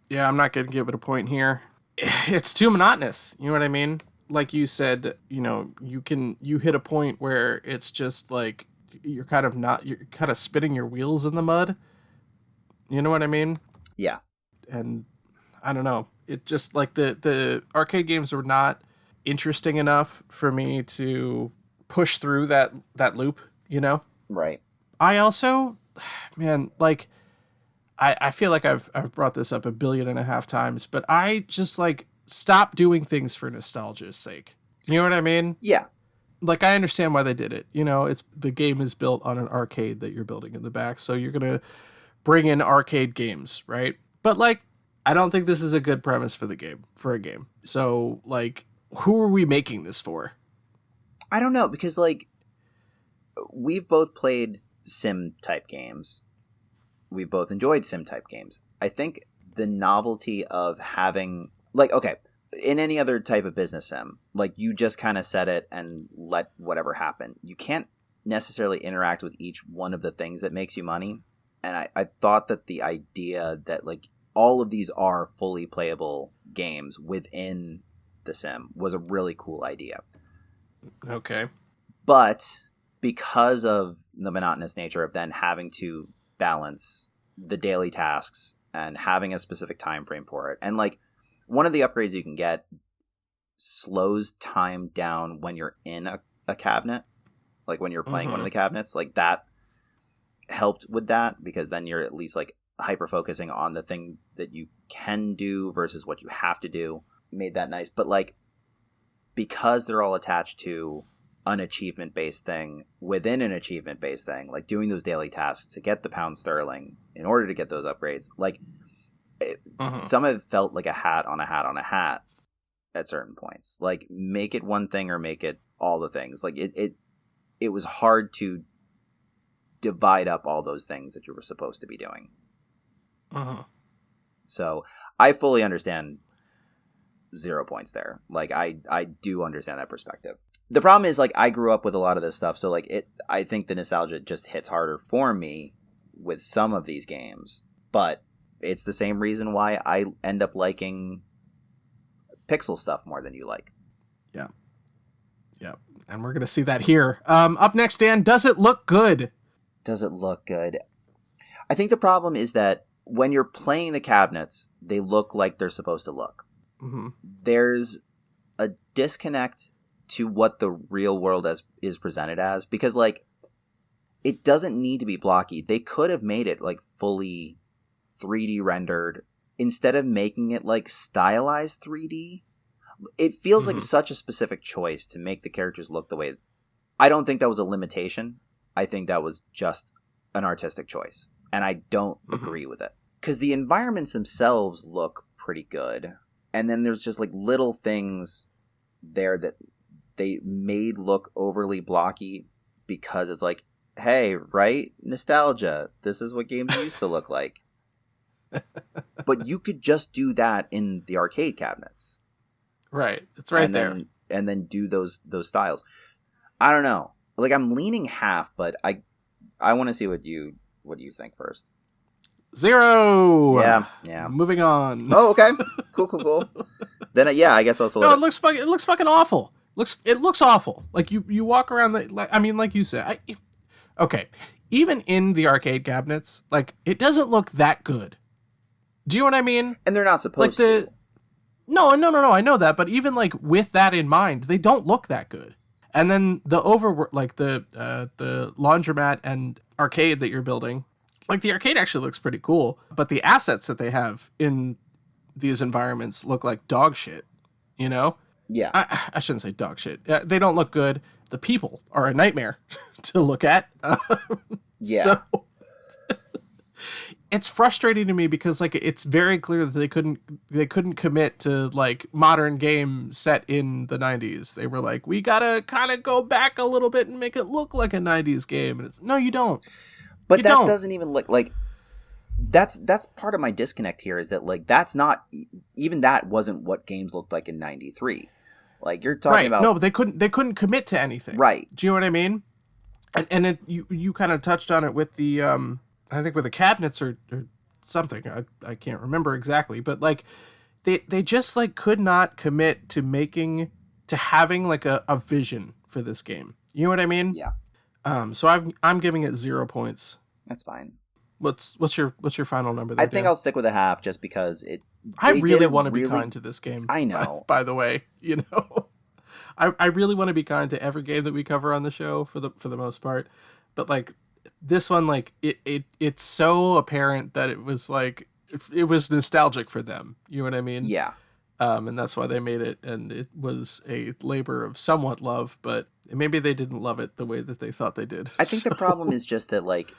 Yeah, I'm not going to give it a point here. It's too monotonous. You know what I mean? Like you said, you know, you hit a point where it's just like you're kind of spinning your wheels in the mud. You know what I mean? Yeah. And I don't know. It just like the arcade games were not interesting enough for me to push through that loop, you know? Right. I also, man, like I feel like I've brought this up 1.5 billion times, but I just like stop doing things for nostalgia's sake. You know what I mean? Yeah. Like I understand why they did it. You know, the game is built on an arcade that you're building in the back, so you're gonna bring in arcade games, right? But like, I don't think this is a good premise for a game. So like, who are we making this for? I don't know, because like we've both played sim type games. We've both enjoyed sim type games. I think the novelty of having like, okay, in any other type of business sim, like you just kind of set it and let whatever happen. You can't necessarily interact with each one of the things that makes you money. And I thought that the idea that like all of these are fully playable games within the sim was a really cool idea. Okay. But because of the monotonous nature of then having to balance the daily tasks and having a specific time frame for it, and like one of the upgrades you can get slows time down when you're in a cabinet, like when you're playing one of the cabinets, like that helped with that, because then you're at least like hyper focusing on the thing that you can do versus what you have to do. Made that nice. But like, because they're all attached to an achievement based thing within an achievement based thing, like doing those daily tasks to get the pound sterling in order to get those upgrades, like some of it felt like a hat on a hat on a hat at certain points. Like make it one thing or make it all the things. Like it was hard to divide up all those things that you were supposed to be doing. So I fully understand 0 points there. Like I do understand that perspective. The problem is like I grew up with a lot of this stuff, so like I think the nostalgia just hits harder for me with some of these games. But it's the same reason why I end up liking pixel stuff more than you like. Yeah. Yeah. And we're gonna see that here. Up next, Dan, does it look good? Does it look good? I think the problem is that when you're playing the cabinets, they look like they're supposed to look. There's a disconnect to what the real world is presented as, because like it doesn't need to be blocky. They could have made it like fully 3D rendered instead of making it like stylized 3D. It feels like such a specific choice to make the characters look the way. I don't think that was a limitation. I think that was just an artistic choice, and I don't agree with it, because the environments themselves look pretty good. And then there's just like little things there that they made look overly blocky because it's like, hey, right? Nostalgia. This is what games used to look like. But you could just do that in the arcade cabinets. Right. It's right there. And then do those styles. I don't know. Like I'm leaning half, but I want to see what you think first. 0. Yeah. Moving on. Oh, okay. Cool. Then I guess I'll select. No, it looks fucking awful. It looks awful. Like you walk around like you said. Okay. Even in the arcade cabinets, like it doesn't look that good. Do you know what I mean? And they're not supposed to. No. I know that, but even like with that in mind, they don't look that good. And then the laundromat and arcade that you're building. Like, the arcade actually looks pretty cool, but the assets that they have in these environments look like dog shit, you know? Yeah. I shouldn't say dog shit. They don't look good. The people are a nightmare to look at. Yeah. So, it's frustrating to me because like it's very clear that they couldn't commit to like modern game set in the 90s. They were like, we gotta kind of go back a little bit and make it look like a 90s game, and it's no, you don't. But you that don't. doesn't even look like. That's part of my disconnect here, is that like that's not even that wasn't what games looked like in '93. Like you're talking about, no, but they couldn't commit to anything. Right? Do you know what I mean? And you kind of touched on it with the I think with the cabinets or something. I can't remember exactly, but like they just like could not commit to having like a vision for this game. You know what I mean? Yeah. So I'm giving it 0 points. That's fine. What's your final number there, I think Dan? I'll stick with a half just because I really want to be kind to this game. I know. By the way, you know, I really want to be kind to every game that we cover on the show for the most part, but like this one, like it's so apparent that it was like it was nostalgic for them. You know what I mean? Yeah. And that's why they made it, and it was a labor of somewhat love, but maybe they didn't love it the way that they thought they did. I think the problem is just that like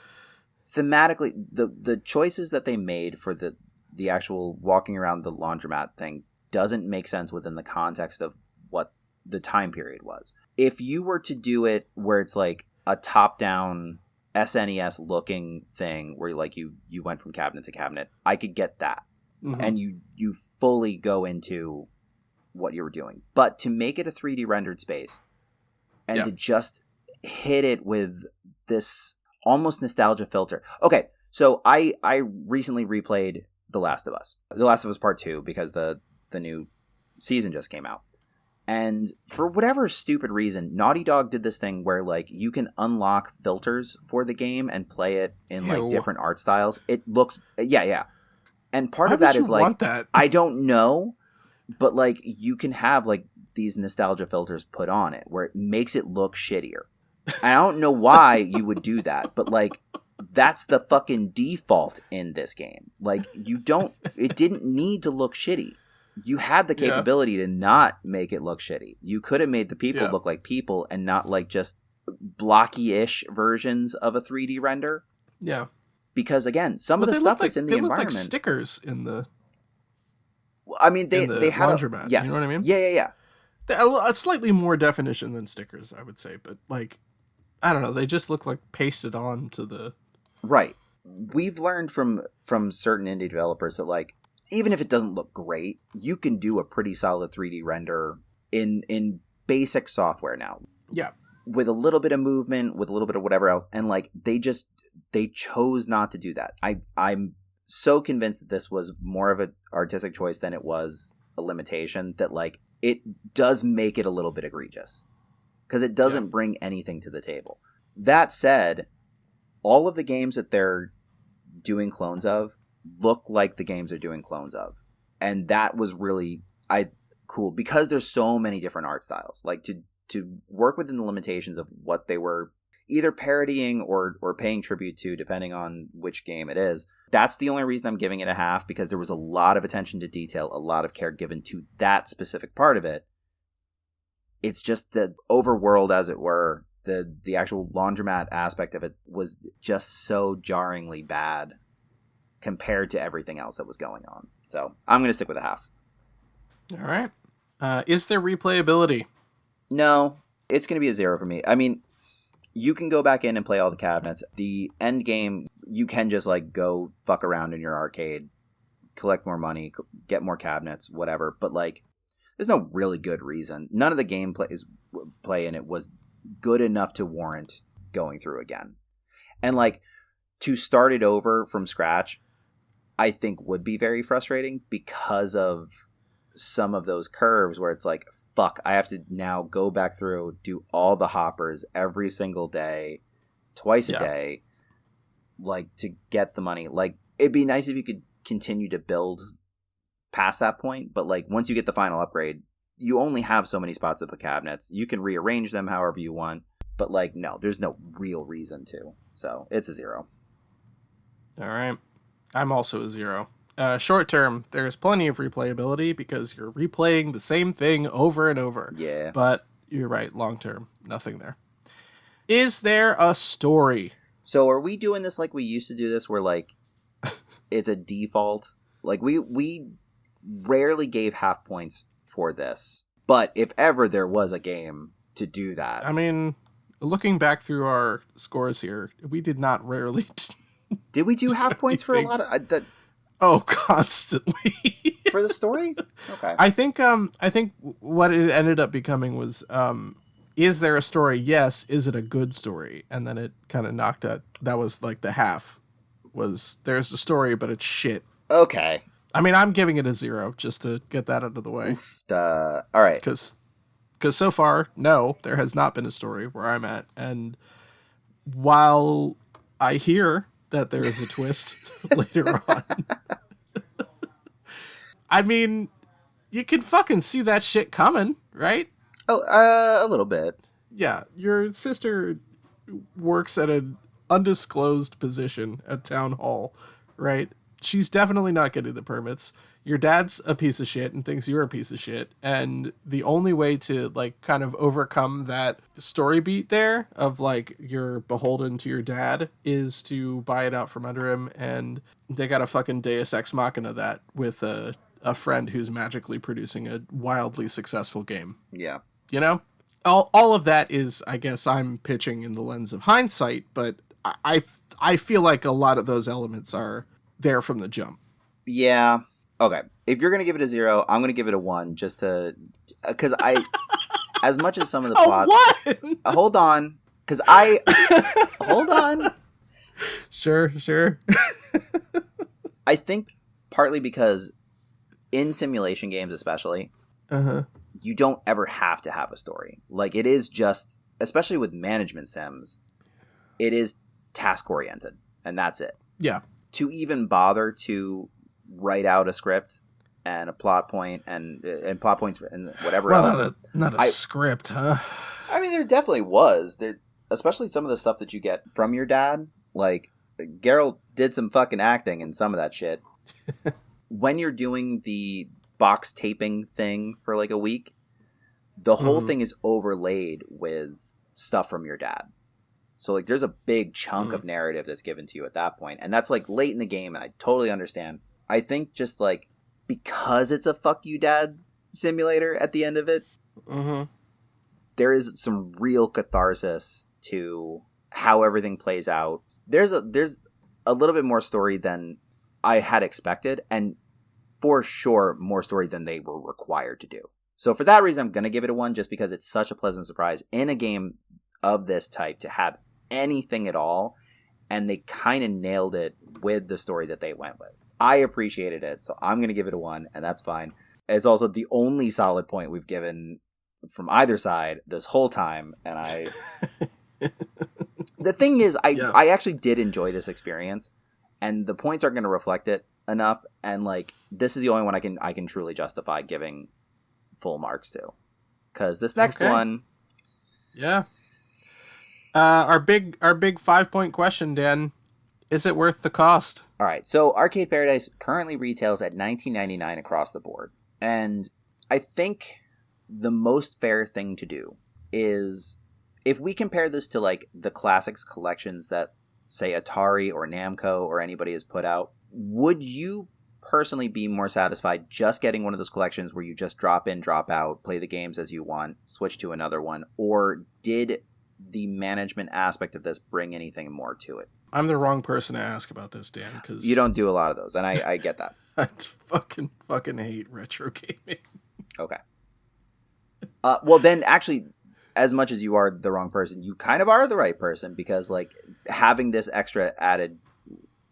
thematically the choices that they made for the actual walking around the laundromat thing doesn't make sense within the context of what the time period was. If you were to do it where it's like a top-down SNES looking thing where like you went from cabinet to cabinet, I could get that. Mm-hmm. And you fully go into what you were doing. But to make it a 3D rendered space and to just hit it with this almost nostalgia filter. Okay, so I recently replayed The Last of Us. The Last of Us Part 2 because the new season just came out. And for whatever stupid reason, Naughty Dog did this thing where like you can unlock filters for the game and play it in like different art styles. It looks and part of that is like I don't know, but like you can have like these nostalgia filters put on it where it makes it look shittier. I don't know why you would do that, but like that's the fucking default in this game. Like it didn't need to look shitty. You had the capability to not make it look shitty. You could have made the people look like people and not like just blocky-ish versions of a 3D render. Yeah. Because again, some of the stuff that's in the environment, they look like stickers in the. I mean, they had laundromat. Yes. You know what I mean? Yeah. A slightly more definition than stickers, I would say, but like, I don't know. They just look like pasted on to the. Right. We've learned from certain indie developers that like even if it doesn't look great, you can do a pretty solid 3D render in basic software now. Yeah. With a little bit of movement, with a little bit of whatever else, and like they chose not to do that. I'm so convinced that this was more of an artistic choice than it was a limitation, that like it does make it a little bit egregious because it doesn't bring anything to the table. That said, all of the games that they're doing clones of look like the games they're doing clones of, and that was really cool because there's so many different art styles. Like to work within the limitations of what they were either parodying or paying tribute to, depending on which game it is. That's the only reason I'm giving it a half, because there was a lot of attention to detail, a lot of care given to that specific part of it. It's just the overworld, as it were, the actual laundromat aspect of it was just so jarringly bad compared to everything else that was going on. So I'm going to stick with a half. All right. Is there replayability? No, it's going to be a 0 for me. I mean, you can go back in and play all the cabinets. The end game, you can just like go fuck around in your arcade, collect more money, get more cabinets, whatever. But like, there's no really good reason. None of the gameplay in it was good enough to warrant going through again. And like, to start it over from scratch, I think would be very frustrating because of some of those curves where it's like, fuck, I have to now go back through, do all the hoppers every single day, twice a day, like to get the money. Like, it'd be nice if you could continue to build past that point, but like once you get the final upgrade, you only have so many spots to put cabinets. You can rearrange them however you want, but like, no, there's no real reason to. So it's a 0. All right. I'm also a 0. Short term, there's plenty of replayability because you're replaying the same thing over and over. Yeah. But you're right, long term, nothing there. Is there a story? So are we doing this like we used to do this, where like it's a default. Like, we rarely gave half points for this. But if ever there was a game to do that... I mean, looking back through our scores here, we did not rarely... Did we do half points for a lot of... Oh, constantly. For the story? Okay. I think what it ended up becoming was, is there a story? Yes. Is it a good story? And then it kind of knocked out. That was like the half. Was there's a story, but it's shit. Okay. I mean, I'm giving it a 0 just to get that out of the way. All right. Because so far, no, there has not been a story where I'm at. And while I hear that there is a twist later on, I mean, you can fucking see that shit coming, right? Oh, a little bit. Yeah, your sister works at an undisclosed position at town hall, right? She's definitely not getting the permits. Your dad's a piece of shit and thinks you're a piece of shit. And the only way to, like, kind of overcome that story beat there of, like, you're beholden to your dad is to buy it out from under him. And they got a fucking Deus Ex Machina that with a friend who's magically producing a wildly successful game. Yeah. You know? All of that is, I guess, I'm pitching in the lens of hindsight, but I feel like a lot of those elements are there from the jump. Yeah. Okay. If you're going to give it a 0, I'm going to give it a 1 just to... Because as much as some of the plot... What? Hold on. Because Hold on. Sure. I think partly because in simulation games especially, you don't ever have to have a story. Like, it is just... Especially with management sims, it is task-oriented. And that's it. Yeah. To even bother to write out a script and a plot point and plot points and whatever else. Not a script, huh? I mean, there definitely was. There, especially some of the stuff that you get from your dad. Like, Geralt did some fucking acting in some of that shit. When you're doing the box taping thing for like a week, the whole thing is overlaid with stuff from your dad. So, like, there's a big chunk of narrative that's given to you at that point. And that's, like, late in the game, and I totally understand. I think just, like, because it's a fuck you dad simulator at the end of it, there is some real catharsis to how everything plays out. There's a little bit more story than I had expected, and for sure more story than they were required to do. So for that reason, I'm going to give it a 1 just because it's such a pleasant surprise in a game of this type to have anything at all, and they kind of nailed it with the story that they went with. I appreciated it, so I'm going to give it a 1, and that's fine. It's also the only solid point we've given from either side this whole time, and I... The thing is, I actually did enjoy this experience, and the points aren't going to reflect it enough, and, like, this is the only one I can truly justify giving full marks to. Because this next one... Yeah. Our big 5-point question, Dan. Is it worth the cost? All right. So Arcade Paradise currently retails at $19.99 across the board. And I think the most fair thing to do is, if we compare this to, like, the classics collections that, say, Atari or Namco or anybody has put out, would you personally be more satisfied just getting one of those collections where you just drop in, drop out, play the games as you want, switch to another one? Or did the management aspect of this bring anything more to it? I'm the wrong person to ask about this, Dan, because you don't do a lot of those, and I get that. I fucking hate retro gaming. Okay. Well, then, actually, as much as you are the wrong person, you kind of are the right person, because, like, having this extra added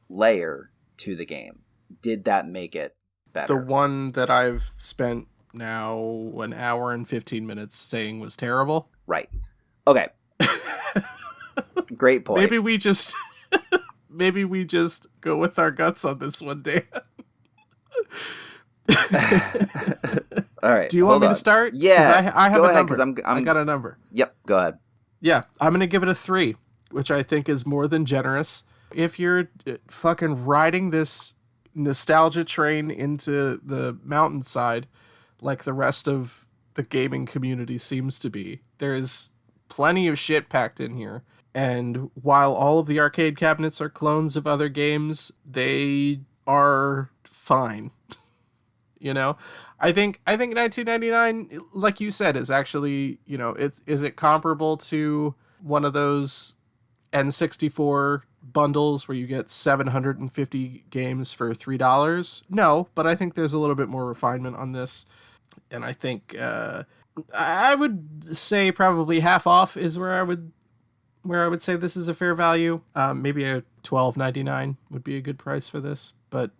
layer to the game, did that make it better? The one that I've spent now an hour and 15 minutes saying was terrible. Right. Okay. Great point. Maybe we just go with our guts on this one, Dan. All right. Do you want me to start? Yeah. I have go a ahead, number. 'cause I got a number. Yep. Go ahead. Yeah, I'm gonna give it a 3, which I think is more than generous. If you're fucking riding this nostalgia train into the mountainside, like the rest of the gaming community seems to be, there is plenty of shit packed in here. And while all of the arcade cabinets are clones of other games, they are fine. You know, I think 1999, like you said, is actually, you know, is it comparable to one of those N64 bundles where you get 750 games for $3? No, but I think there's a little bit more refinement on this, and I think I would say probably half off is where I would say this is a fair value. Maybe a $12.99 would be a good price for this. But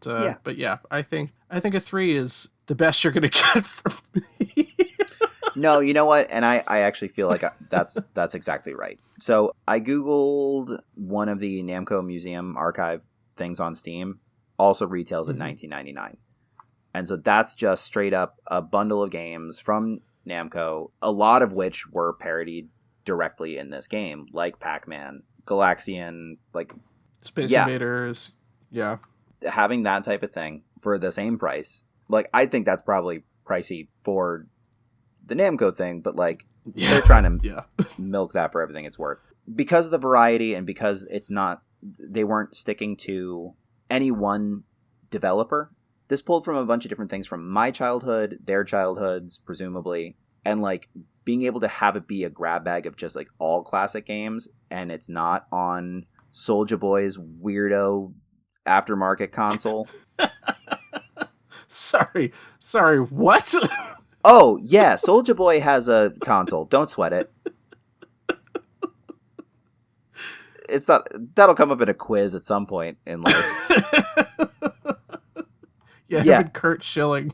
yeah, I think a 3 is the best you're gonna get from me. No, you know what? And I actually feel like that's exactly right. So I Googled one of the Namco Museum archive things on Steam. Also retails at $19.99, and so that's just straight up a bundle of games from Namco, a lot of which were parodied directly in this game, like Pac-Man, Galaxian, like Space Invaders. Yeah. Having that type of thing for the same price, like, I think that's probably pricey for the Namco thing, but like they're trying to milk that for everything it's worth. Because of the variety and because they weren't sticking to any one developer, this pulled from a bunch of different things from my childhood, their childhoods, presumably, and like being able to have it be a grab bag of just like all classic games, and it's not on Soulja Boy's weirdo aftermarket console. Sorry, what? Oh, yeah, Soulja Boy has a console. Don't sweat it. It's not, that'll come up in a quiz at some point in life. Yeah, him and Kurt Schilling.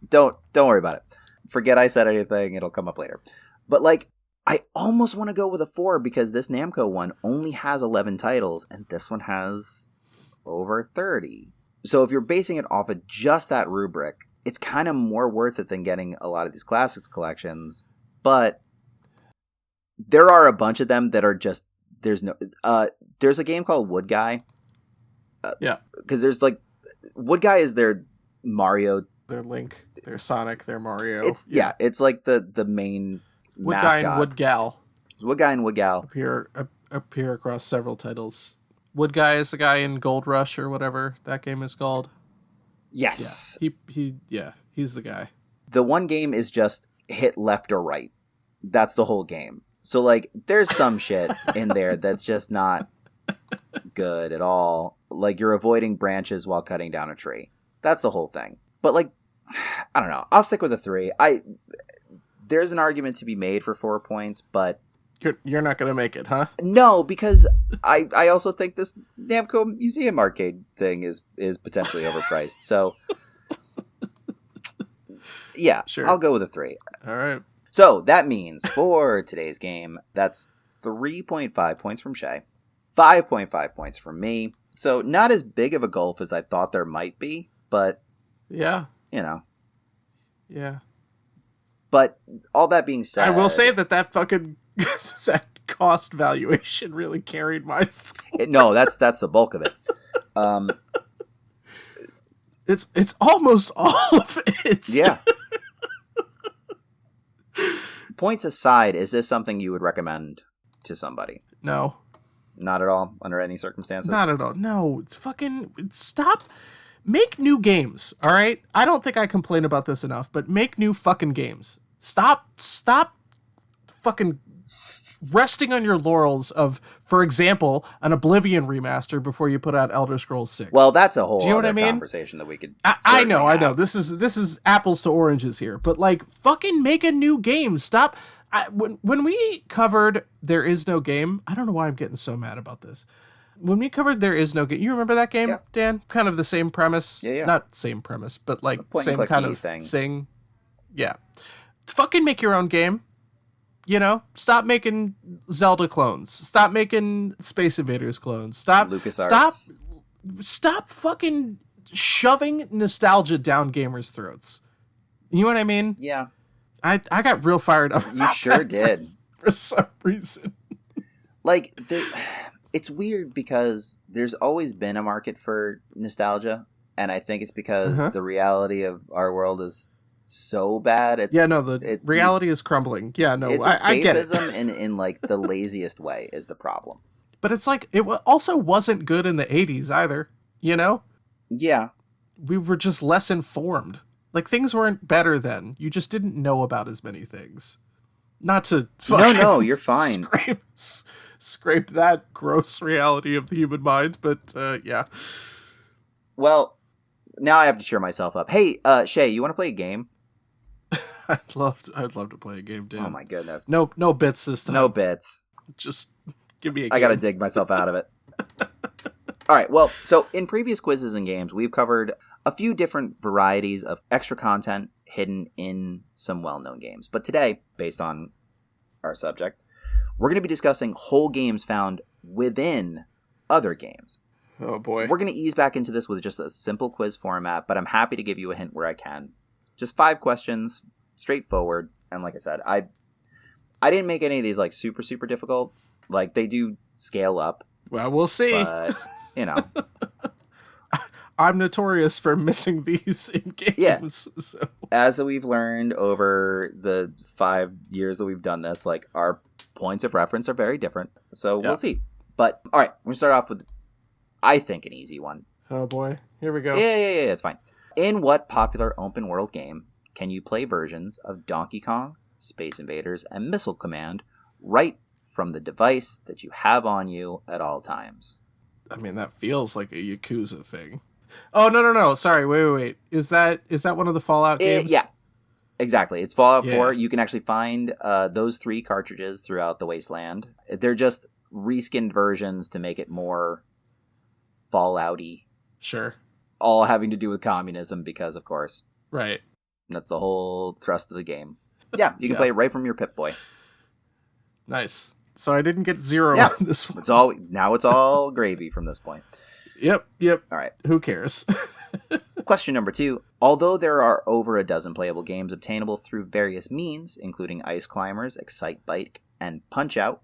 Don't worry about it. Forget I said anything, it'll come up later. But like, I almost want to go with a 4 because this Namco one only has 11 titles and this one has over 30. So if you're basing it off of just that rubric, it's kind of more worth it than getting a lot of these classics collections. But there are a bunch of them that are just, there's a game called Wood Guy. Because there's like, Wood Guy is their Mario, their Link, their Sonic, their Mario. It's like the main Wood mascot. Guy and Wood Gal. Wood Guy and Wood Gal appear across several titles. Wood Guy is the guy in Gold Rush or whatever that game is called. Yes. Yeah, he's the guy. The one game is just hit left or right. That's the whole game. So like there's some shit in there that's just not good at all. Like you're avoiding branches while cutting down a tree. That's the whole thing. But like, I don't know. I'll stick with a 3. There's an argument to be made for 4 points, but you're not going to make it, huh? No, because I also think this Namco Museum arcade thing is potentially overpriced. So yeah, sure. I'll go with a 3. All right. So that means for today's game, that's 3.5 points from Shea, 5.5 points from me. So not as big of a gulf as I thought there might be, but yeah, you know. Yeah. But all that being said, I will say that fucking that cost valuation really carried my score. No, that's the bulk of it. It's almost all of it. Yeah. Points aside, is this something you would recommend to somebody? No. Not at all, under any circumstances? Not at all. No, stop. Make new games, all right? I don't think I complain about this enough, but make new fucking games. Stop fucking resting on your laurels of, for example, an Oblivion remaster before you put out Elder Scrolls 6. Well, that's a whole conversation that we could I know. This is apples to oranges here, but like fucking make a new game. Stop. When we covered There Is No Game, I don't know why I'm getting so mad about this. When we covered There Is No Game, you remember that game, Dan? Kind of the same premise. Yeah. Not same premise, but like same kind of thing. Yeah. Fucking make your own game. You know, stop making Zelda clones. Stop making Space Invaders clones. Stop LucasArts. Stop fucking shoving nostalgia down gamers' throats. You know what I mean? Yeah. I got real fired up. You sure did. For some reason. Like, it's weird because there's always been a market for nostalgia, and I think it's because the reality of our world is so bad. The reality is crumbling. Yeah, no, it's I get it. Escapism in like the laziest way is the problem. But it's like, it also wasn't good in the 80s either. you know? Yeah. We were just less informed. Like, things weren't better then. You just didn't know about as many things. Not to No, you're fine. Scrape that gross reality of the human mind, but yeah. Well, now I have to cheer myself up. Hey, Shea, you want to play a game? I'd love to play a game, Dan. Oh my goodness. No bits this time. No bits. Just give me a game. I gotta dig myself out of it. All right, well, so in previous quizzes and games, we've covered a few different varieties of extra content hidden in some well-known games. But today, based on our subject, we're going to be discussing whole games found within other games. Oh boy. We're going to ease back into this with just a simple quiz format, but I'm happy to give you a hint where I can. Just 5 questions, straightforward. And like I said, I didn't make any of these like super, super difficult. Like they do scale up. Well, we'll see. But, you know. I'm notorious for missing these in games. Yeah. So. As we've learned over the 5 years that we've done this, like our points of reference are very different. So we'll see. But all right, we're going to start off with, I think, an easy one. Oh boy. Here we go. Yeah, it's fine. In what popular open world game can you play versions of Donkey Kong, Space Invaders, and Missile Command right from the device that you have on you at all times? I mean, that feels like a Yakuza thing. Oh, no. Sorry, wait. Is that one of the Fallout games? Yeah, exactly. It's Fallout 4. You can actually find those 3 cartridges throughout the Wasteland. They're just reskinned versions to make it more Fallout-y. Sure. All having to do with communism because, of course. Right. That's the whole thrust of the game. Yeah, you can play it right from your Pip-Boy. Nice. So I didn't get 0 on this one. Now it's all gravy from this point. Yep. All right. Who cares? Question number 2. Although there are over a dozen playable games obtainable through various means, including Ice Climbers, Excite Bike, and Punch-Out,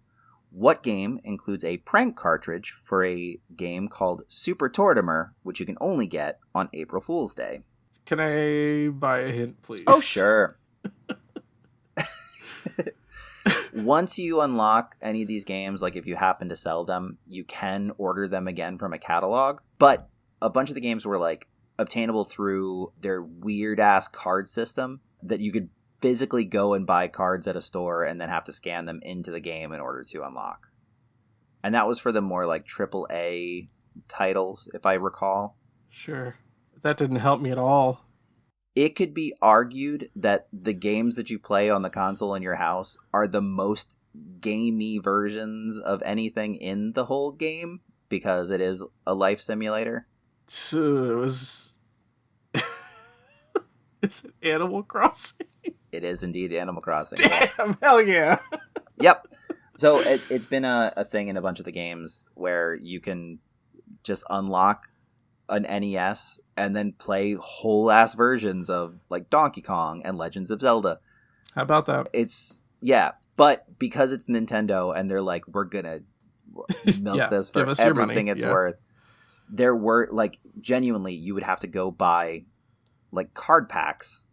what game includes a prank cartridge for a game called Super Tortimer, which you can only get on April Fool's Day? Can I buy a hint, please? Oh, sure. Once you unlock any of these games, like if you happen to sell them, you can order them again from a catalog. But a bunch of the games were like obtainable through their weird ass card system that you could physically go and buy cards at a store and then have to scan them into the game in order to unlock. And that was for the more like AAA titles, if I recall. Sure. That didn't help me at all. It could be argued that the games that you play on the console in your house are the most gamey versions of anything in the whole game because it is a life simulator. It was... Is it Animal Crossing? It is indeed Animal Crossing. Damn, hell yeah. Yep. So it's been a thing in a bunch of the games where you can just unlock an NES and then play whole ass versions of like Donkey Kong and Legends of Zelda. How about that? But because it's Nintendo and they're like, we're gonna milk this for everything it's worth. There were like genuinely you would have to go buy like card packs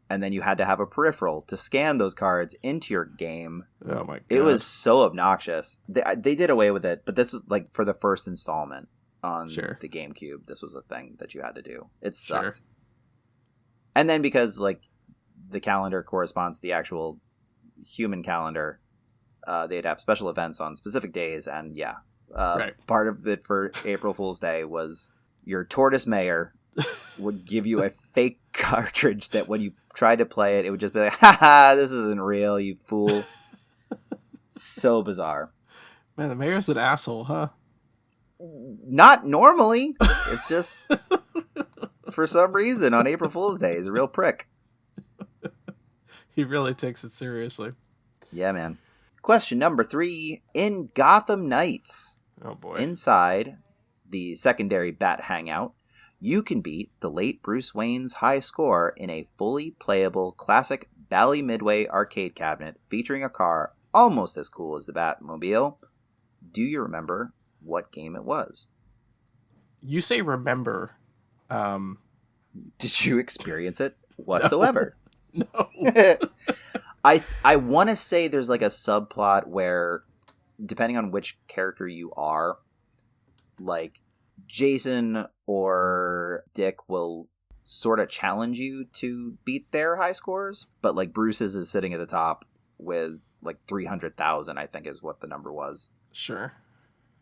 and then you had to have a peripheral to scan those cards into your game. Oh my god. It was so obnoxious. They did away with it, but this was like for the first installment on the GameCube. This was a thing that you had to do. It sucked. Sure. And then because like the calendar corresponds to the actual human calendar, they'd have special events on specific days. And part of it for April Fool's Day was your tortoise mayor would give you a fake cartridge that when you tried to play it, it would just be like, haha, this isn't real, you fool. So bizarre. Man, the mayor's an asshole, huh? Not normally. It's just for some reason on April Fool's Day he's a real prick. He really takes it seriously. Yeah, man. Question number 3. In Gotham Knights, oh boy, inside the secondary Bat Hangout, you can beat the late Bruce Wayne's high score in a fully playable classic Bally Midway arcade cabinet featuring a car almost as cool as the Batmobile. Do you remember what game it was? You say remember. Did you experience it whatsoever? No. I want to say there's like a subplot where, depending on which character you are, like Jason or Dick will sort of challenge you to beat their high scores, but like Bruce's is sitting at the top with like 300,000, I think is what the number was. Sure.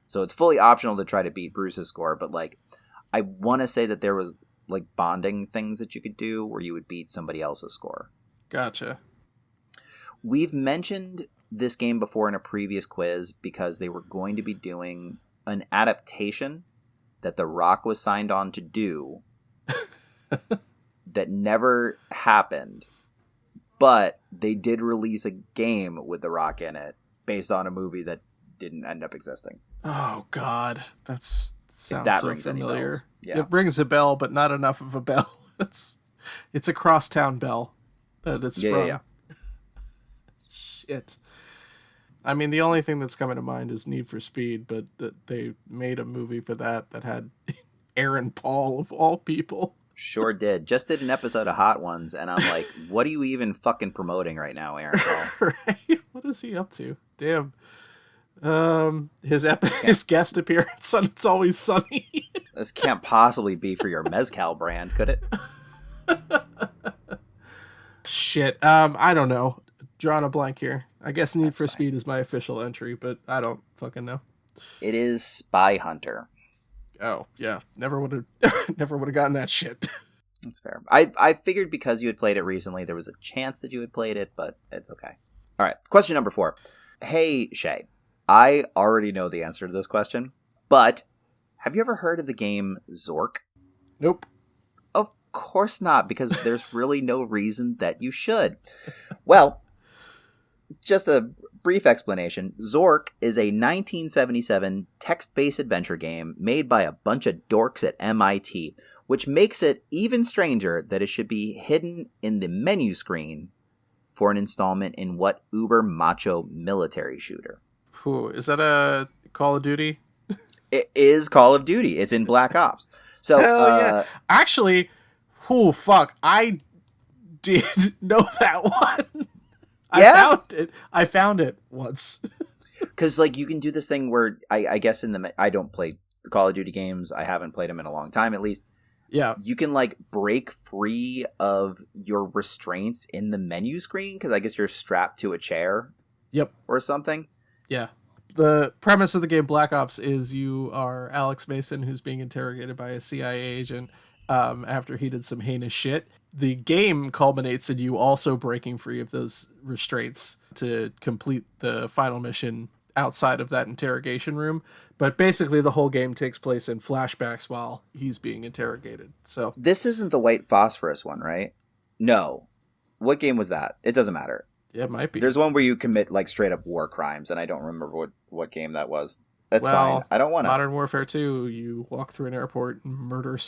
So it's fully optional to try to beat Bruce's score, but like I want to say that there was like bonding things that you could do where you would beat somebody else's score. Gotcha. We've mentioned this game before in a previous quiz because they were going to be doing an adaptation that The Rock was signed on to do that never happened, but they did release a game with The Rock in it based on a movie that didn't end up existing. Oh God, sounds that so rings familiar. Yeah. It rings a bell, but not enough of a bell. It's a crosstown bell that it's from. Yeah. Shit. I mean, the only thing that's coming to mind is Need for Speed, but that they made a movie for that had Aaron Paul of all people. Sure did. Just did an episode of Hot Ones, and I'm like, what are you even fucking promoting right now, Aaron Paul? Right? What is he up to? Damn. His guest appearance on It's Always Sunny. This can't possibly be for your Mezcal brand, could it? Shit. I don't know. Drawing a blank here. I guess Need for Speed is my official entry, but I don't fucking know. It is Spy Hunter. Oh, yeah. Never would have gotten that shit. That's fair. I figured because you had played it recently, there was a chance that you had played it, but it's okay. All right. Question number 4. Hey, Shea. I already know the answer to this question, but have you ever heard of the game Zork? Nope. Of course not, because there's really no reason that you should. Well, just a brief explanation. Zork is a 1977 text-based adventure game made by a bunch of dorks at MIT, which makes it even stranger that it should be hidden in the menu screen for an installment in what uber macho military shooter. Ooh, is that a Call of Duty? It is Call of Duty. It's in Black Ops. So, hell yeah. Actually, fuck. I did know that one. I found it once. Because, like, you can do this thing where, I guess I don't play the Call of Duty games. I haven't played them in a long time, at least. Yeah. You can, like, break free of your restraints in the menu screen, because I guess you're strapped to a chair. Yep. Or something. Yeah. The premise of the game Black Ops is you are Alex Mason, who's being interrogated by a CIA agent after he did some heinous shit. The game culminates in you also breaking free of those restraints to complete the final mission outside of that interrogation room. But basically the whole game takes place in flashbacks while he's being interrogated. So this isn't the white phosphorus one, right? No. What game was that? It doesn't matter. Yeah, it might be. There's one where you commit like straight up war crimes, and I don't remember what game that was. That's fine. I don't want to. Modern Warfare 2, you walk through an airport and murder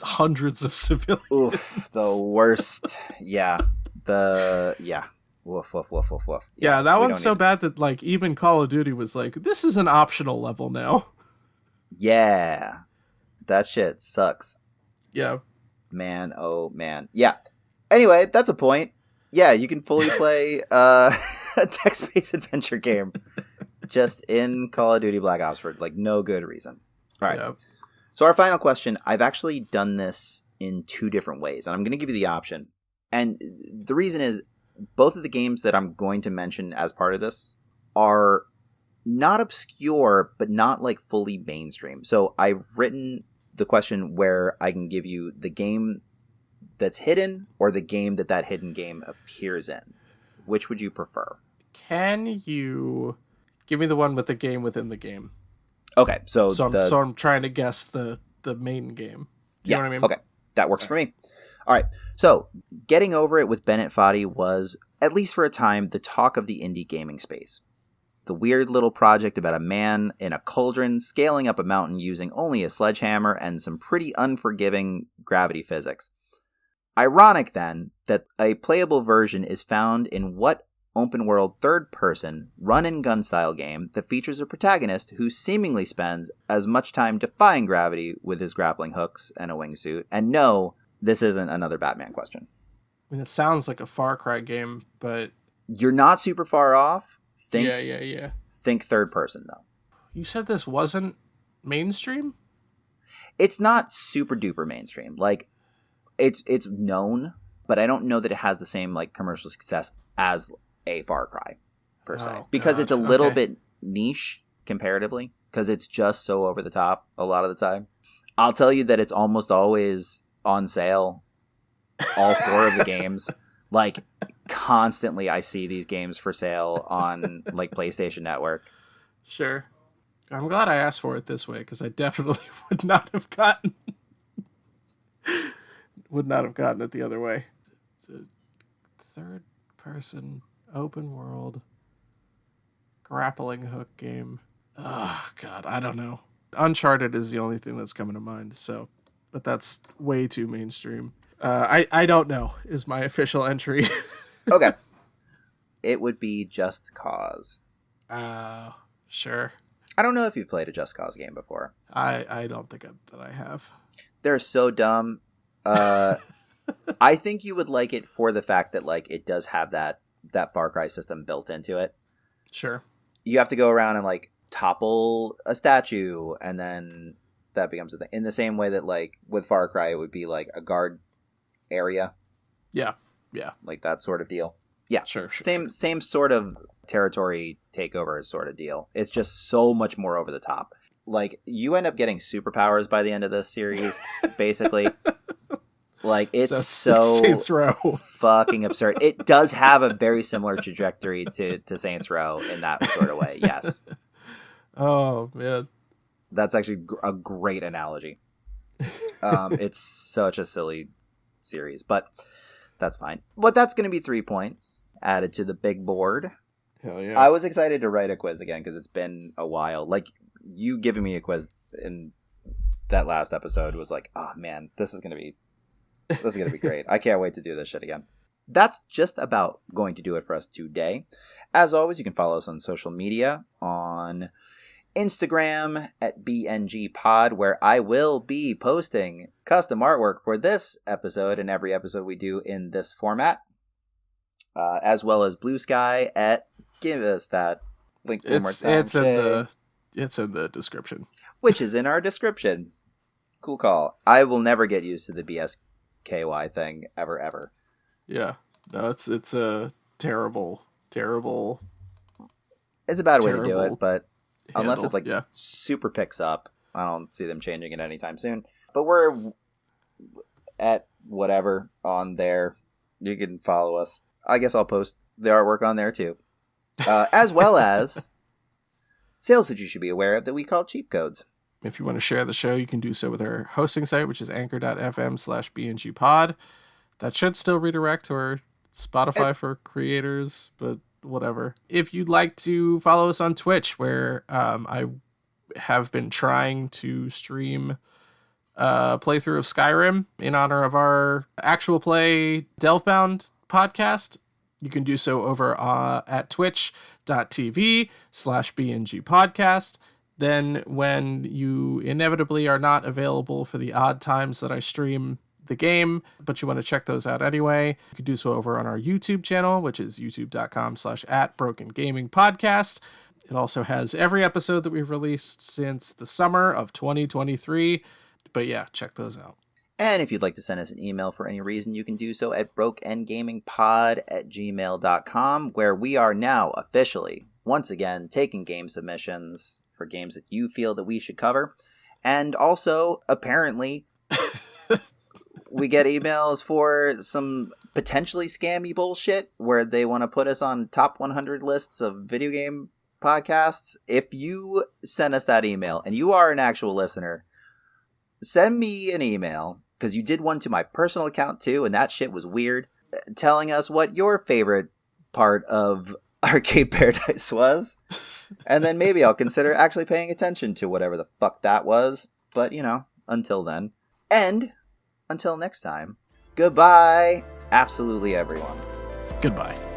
hundreds of civilians. Oof, the worst. Yeah. Woof, woof, woof, woof, woof. Yeah, that one's so bad that like even Call of Duty was like, this is an optional level now. Yeah. That shit sucks. Yeah. Man, oh man. Yeah. Anyway, that's a point. Yeah, you can fully play a text-based adventure game just in Call of Duty Black Ops for like no good reason. All right. Yeah. So our final question, I've actually done this in 2 different ways, and I'm going to give you the option. And the reason is both of the games that I'm going to mention as part of this are not obscure, but not like fully mainstream. So I've written the question where I can give you the game that's hidden or the game that hidden game appears in. Which would you prefer? Can you give me the one with the game within the game? Okay, so I'm trying to guess the main game. You know what I mean? Okay, that works for me. All right, so Getting Over It with Bennett Foddy was, at least for a time, the talk of the indie gaming space. The weird little project about a man in a cauldron scaling up a mountain using only a sledgehammer and some pretty unforgiving gravity physics. Ironic, then, that a playable version is found in what open-world third-person, run-and-gun style game that features a protagonist who seemingly spends as much time defying gravity with his grappling hooks and a wingsuit. And no, this isn't another Batman question. I mean, it sounds like a Far Cry game, but... You're not super far off. Yeah. Think third-person, though. You said this wasn't mainstream? It's not super duper mainstream. Like, it's known, but I don't know that it has the same like commercial success as a Far Cry per se, because it's a little bit niche comparatively, because it's just so over the top a lot of the time. I'll tell you that it's almost always on sale. All 4 of the games, like constantly, I see these games for sale on like PlayStation Network. Sure. I'm glad I asked for it this way, because I definitely would not have gotten it the other way. The third person open world grappling hook game. Oh God, I don't know. Uncharted is the only thing that's coming to mind. So, but that's way too mainstream. I don't know is my official entry. Okay. It would be Just Cause. Sure. I don't know if you've played a Just Cause game before. I don't think that I have. They're so dumb. I think you would like it for the fact that like it does have that Far Cry system built into it. Sure. You have to go around and like topple a statue, and then that becomes a thing. In the same way that like with Far Cry, it would be like a guard area. Yeah. Like that sort of deal. Yeah. Sure. Same sort of territory takeover sort of deal. It's just so much more over the top. Like you end up getting superpowers by the end of this series, basically. Like it's so Saints Row. Fucking absurd. It does have a very similar trajectory to Saints Row in that sort of way. Yes. Oh man, that's actually a great analogy. It's such a silly series, but that's fine. But that's going to be 3 points added to the big board. Hell yeah. I was excited to write a quiz again because it's been a while. Like you giving me a quiz in that last episode was like, oh man, this is going to be great. I can't wait to do this shit again. That's just about going to do it for us today. As always, you can follow us on social media on Instagram at BNGPod, where I will be posting custom artwork for this episode and every episode we do in this format, as well as Blue Sky at give us that link one more time. It's in the description, which is in our description. Cool call. I will never get used to the BSKY thing ever. Yeah, no, it's a terrible. It's a bad way to do it, but unless it super picks up, I don't see them changing it anytime soon. But we're at whatever on there. You can follow us. I guess I'll post the artwork on there too, as well as sales that you should be aware of that we call cheat codes. If you want to share the show, you can do so with our hosting site, which is anchor.fm/BNGpod. That should still redirect to our Spotify for creators, but whatever. If you'd like to follow us on Twitch, where I have been trying to stream a playthrough of Skyrim in honor of our actual play Delvebound podcast, you can do so over at twitch.tv/BNG podcast. Then when you inevitably are not available for the odd times that I stream the game, but you want to check those out anyway, you can do so over on our YouTube channel, which is youtube.com/@brokengamingpodcast. It also has every episode that we've released since the summer of 2023. But yeah, check those out. And if you'd like to send us an email for any reason, you can do so at brokengamingpod@gmail.com, where we are now officially, once again, taking game submissions for games that you feel that we should cover. And also, apparently, we get emails for some potentially scammy bullshit where they want to put us on top 100 lists of video game podcasts. If you send us that email and you are an actual listener, send me an email, because you did one to my personal account too, and that shit was weird, telling us what your favorite part of Arcade Paradise was. And then maybe I'll consider actually paying attention to whatever the fuck that was. But, until then. And until next time, goodbye, absolutely everyone. Goodbye.